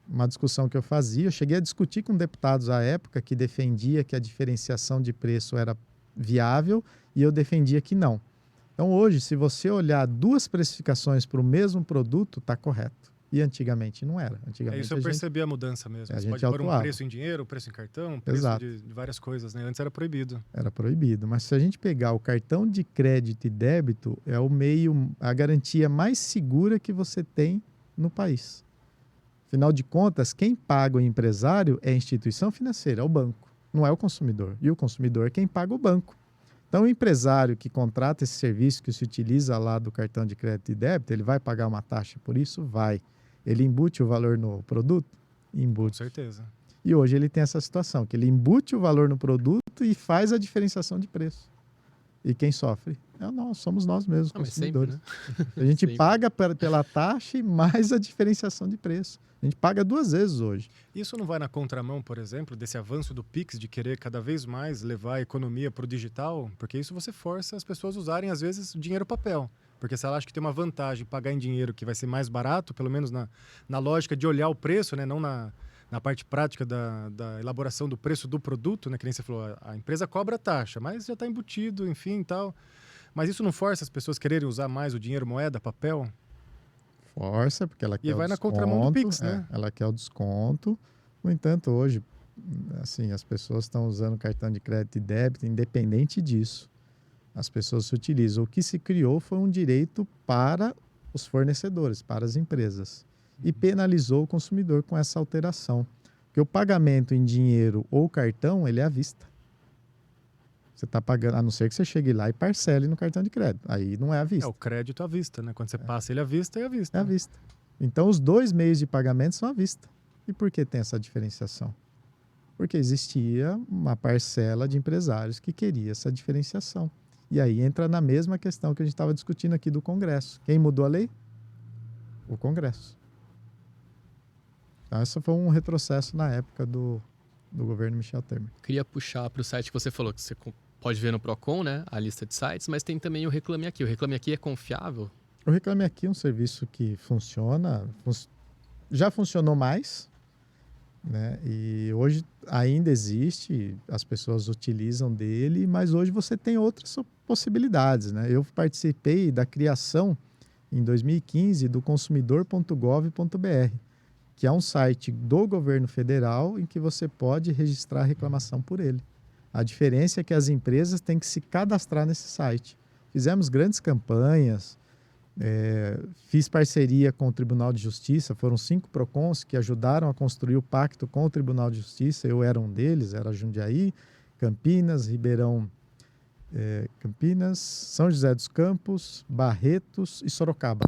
Uma discussão que eu fazia, eu cheguei a discutir com deputados à época que defendia que a diferenciação de preço era viável e eu defendia que não. Então hoje, se você olhar duas precificações para o mesmo produto, está correto. E antigamente não era. Antigamente Isso eu percebi a mudança mesmo. Você pode pôr um preço em dinheiro, um preço em cartão, um preço de várias coisas, né? Antes era proibido. Era proibido. Mas se a gente pegar o cartão de crédito e débito, é a garantia mais segura que você tem no país. Afinal de contas, quem paga o empresário é a instituição financeira, é o banco, não é o consumidor. E o consumidor é quem paga o banco. Então, o empresário que contrata esse serviço, que se utiliza lá do cartão de crédito e débito, ele vai pagar uma taxa por isso? Vai. Ele embute o valor no produto? Embute. Com certeza. E hoje ele tem essa situação, que ele embute o valor no produto e faz a diferenciação de preço. E quem sofre? Somos nós mesmos, consumidores. Sempre, né? A gente paga pela taxa e mais a diferenciação de preço. A gente paga duas vezes hoje. Isso não vai na contramão, por exemplo, desse avanço do Pix, de querer cada vez mais levar a economia para o digital? Porque isso você força as pessoas a usarem, às vezes, dinheiro papel. Porque se ela acha que tem uma vantagem pagar em dinheiro que vai ser mais barato, pelo menos na lógica de olhar o preço, né? Não na parte prática da elaboração do preço do produto, né? Que nem você falou, a empresa cobra a taxa, mas já está embutido, enfim e tal. Mas isso não força as pessoas a quererem usar mais o dinheiro moeda, papel? Força, porque ela quer e vai o na desconto, contramão do Pix, né? Ela quer o desconto. No entanto, hoje, assim, as pessoas estão usando cartão de crédito e débito, independente disso. As pessoas se utilizam. O que se criou foi um direito para os fornecedores, para as empresas. E penalizou o consumidor com essa alteração. Porque o pagamento em dinheiro ou cartão, ele é à vista. Você está pagando, a não ser que você chegue lá e parcele no cartão de crédito. Aí não é à vista. É o crédito à vista, né? Quando você passa ele à vista, é à vista. É à vista. Então, os dois meios de pagamento são à vista. E por que tem essa diferenciação? Porque existia uma parcela de empresários que queria essa diferenciação. E aí entra na mesma questão que a gente estava discutindo aqui do Congresso. Quem mudou a lei? O Congresso. Então, esse foi um retrocesso na época do governo Michel Temer. Queria puxar para o site que você falou, que você pode ver no Procon, né? A lista de sites, mas tem também o Reclame Aqui. O Reclame Aqui é confiável? O Reclame Aqui é um serviço que funciona, já funcionou mais, né? E hoje ainda existe, as pessoas utilizam dele, mas hoje você tem outras possibilidades, né? Eu participei da criação, em 2015, do consumidor.gov.br, que é um site do governo federal em que você pode registrar reclamação por ele. A diferença é que as empresas têm que se cadastrar nesse site. Fizemos grandes campanhas, Fiz parceria com o Tribunal de Justiça, foram 5 PROCONs que ajudaram a construir o pacto com o Tribunal de Justiça, eu era um deles, era Jundiaí, Campinas, Campinas, São José dos Campos, Barretos e Sorocaba.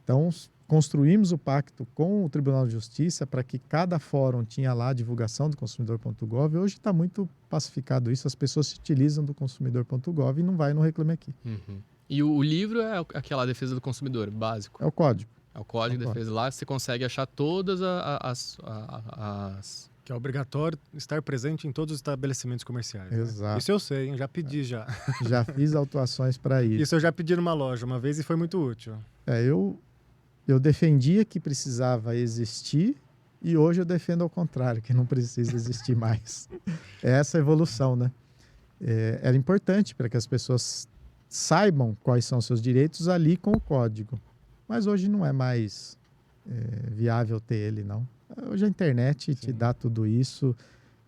Então, construímos o pacto com o Tribunal de Justiça para que cada fórum tinha lá a divulgação do consumidor.gov. Hoje está muito pacificado isso, as pessoas se utilizam do consumidor.gov e não vai no Reclame Aqui. Uhum. E o livro é aquela defesa do consumidor, básico? É o código. É o código de defesa. Lá você consegue achar todas as... Que é obrigatório estar presente em todos os estabelecimentos comerciais. Exato. Né? Isso eu sei, hein? Já pedi já. Já fiz autuações para isso. Isso eu já pedi numa loja uma vez e foi muito útil. Eu defendia que precisava existir e hoje eu defendo ao contrário, que não precisa existir mais. É essa evolução, né? Era importante para que as pessoas saibam quais são os seus direitos ali com o código. Mas hoje não é mais viável ter ele, não. Hoje a internet te dá tudo isso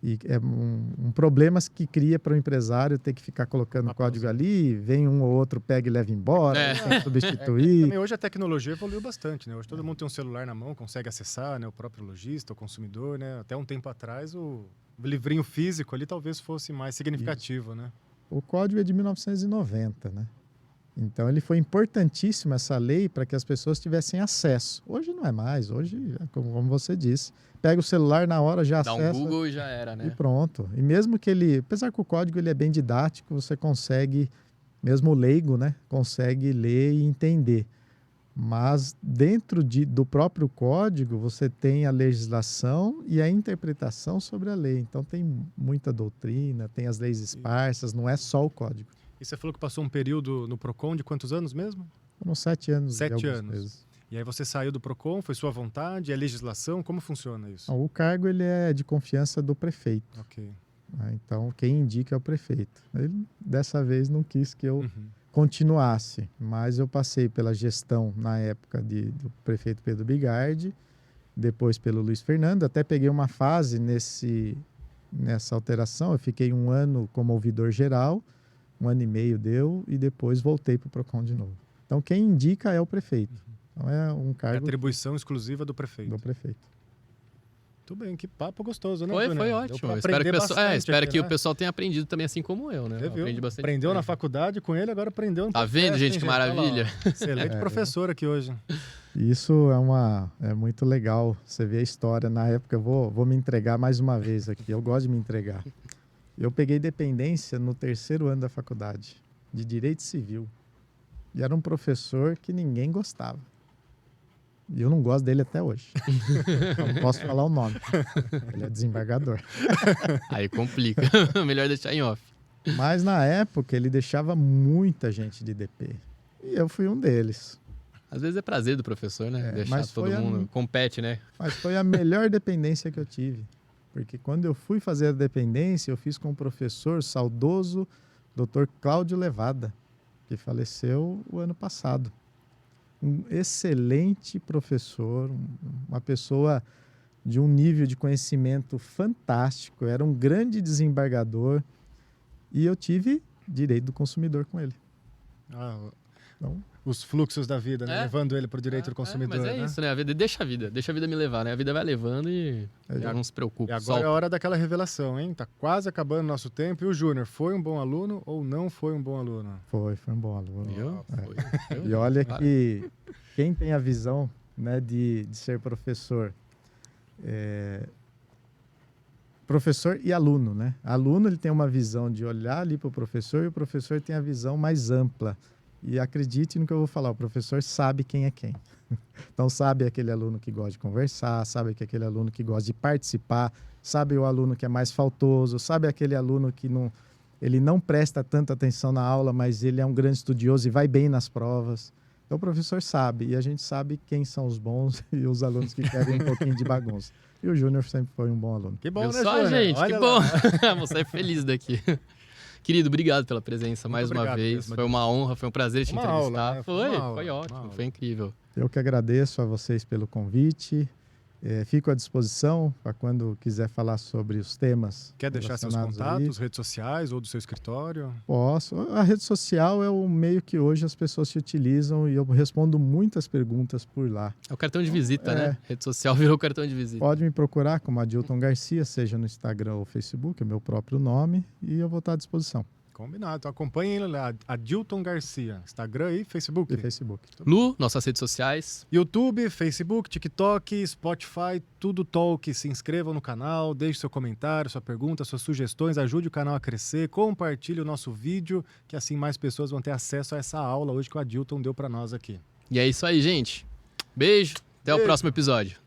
e é um problema que cria para o empresário ter que ficar colocando o código ali, vem um ou outro, pega e leva embora, substituir. Também hoje a tecnologia evoluiu bastante, né? Hoje todo mundo tem um celular na mão, consegue acessar, né? O próprio lojista, o consumidor, né? Até um tempo atrás o livrinho físico ali talvez fosse mais significativo, né? O código é de 1990, né? Então, ele foi importantíssimo, essa lei, para que as pessoas tivessem acesso. Hoje não é mais. Hoje, como você disse, pega o celular na hora, já acessa. Dá um Google e já era, né? E pronto. E mesmo que apesar que o código ele é bem didático, você consegue, mesmo o leigo, né? Consegue ler e entender. Mas dentro do próprio código, você tem a legislação e a interpretação sobre a lei. Então, tem muita doutrina, tem as leis esparsas, não é só o código. E você falou que passou um período no PROCON de quantos anos mesmo? Foram 7 anos. 7 anos. E aí você saiu do PROCON, foi sua vontade, é legislação, como funciona isso? O cargo ele é de confiança do prefeito. Ok. Então, quem indica é o prefeito. Ele, dessa vez, não quis que eu continuasse, mas eu passei pela gestão, na época, do prefeito Pedro Bigardi, depois pelo Luiz Fernando, até peguei uma fase nessa alteração, eu fiquei 1 ano como ouvidor geral, 1 ano e meio deu, e depois voltei para o PROCON de novo. Então, quem indica é o prefeito. Então, é um cargo... É atribuição exclusiva do prefeito. Do prefeito. Muito bem, que papo gostoso, né, Foi ótimo. Espero que o pessoal tenha aprendido também assim como eu, né? Aprendi bastante. Aprendeu na faculdade com ele, agora aprendeu no podcast. Tá vendo, gente, que maravilha? Excelente professor aqui hoje. Isso é muito legal. Você vê a história. Na época, eu vou me entregar mais uma vez aqui. Eu gosto de me entregar. Eu peguei dependência no 3º ano da faculdade, de Direito Civil. E era um professor que ninguém gostava. E eu não gosto dele até hoje. Não posso falar o nome. Ele é desembargador. Aí complica. Melhor deixar em off. Mas na época ele deixava muita gente de DP. E eu fui um deles. Às vezes é prazer do professor, né? Deixar todo mundo. Compete, né? Mas foi a melhor dependência que eu tive. Porque quando eu fui fazer a dependência, eu fiz com o professor saudoso Dr. Cláudio Levada, que faleceu o ano passado. Um excelente professor, uma pessoa de um nível de conhecimento fantástico, era um grande desembargador e eu tive direito do consumidor com ele. Então, os fluxos da vida, né? Levando ele para o direito do consumidor. Mas é isso, né? Deixa a vida me levar, né? A vida vai levando e não se preocupe. E agora é a hora daquela revelação, hein? Tá quase acabando o nosso tempo. E o Júnior, foi um bom aluno ou não foi um bom aluno? Foi um bom aluno. Foi. E olha que quem tem a visão, né, de ser professor, professor e aluno, né? Aluno ele tem uma visão de olhar ali para o professor e o professor tem a visão mais ampla. E acredite no que eu vou falar, o professor sabe quem é quem. Então, sabe aquele aluno que gosta de conversar, sabe que aquele aluno que gosta de participar, sabe o aluno que é mais faltoso, sabe aquele aluno que ele não presta tanta atenção na aula, mas ele é um grande estudioso e vai bem nas provas. Então, o professor sabe, e a gente sabe quem são os bons e os alunos que querem um pouquinho de bagunça. E o Júnior sempre foi um bom aluno. Que bom, né, Júnior? Gente, olha que bom. Vou sair feliz daqui. Querido, obrigado pela presença mais uma vez. Mesmo. Foi uma honra, foi um prazer te entrevistar. Aula, né? Foi ótimo, foi incrível. Eu que agradeço a vocês pelo convite Fico à disposição para quando quiser falar sobre os temas. Quer deixar seus relacionados contatos, aí. redes sociais ou do seu escritório? Posso. A rede social é o meio que hoje as pessoas se utilizam e eu respondo muitas perguntas por lá. É o cartão de visita, É. né? Rede social virou cartão de visita. Pode me procurar como Adilton Garcia, seja no Instagram ou Facebook, é meu próprio nome, e eu vou estar à disposição. Combinado. Então acompanhem ele lá, Adilton Garcia, Instagram e Facebook. E Facebook. Lu, nossas redes sociais. YouTube, Facebook, TikTok, Spotify, tudo Talk. Se inscrevam no canal, deixe seu comentário, sua pergunta, suas sugestões, ajude o canal a crescer, compartilhe o nosso vídeo, que assim mais pessoas vão ter acesso a essa aula hoje que o Adilton deu para nós aqui. E é isso aí, gente. Beijo. Até o Beijo. próximo episódio.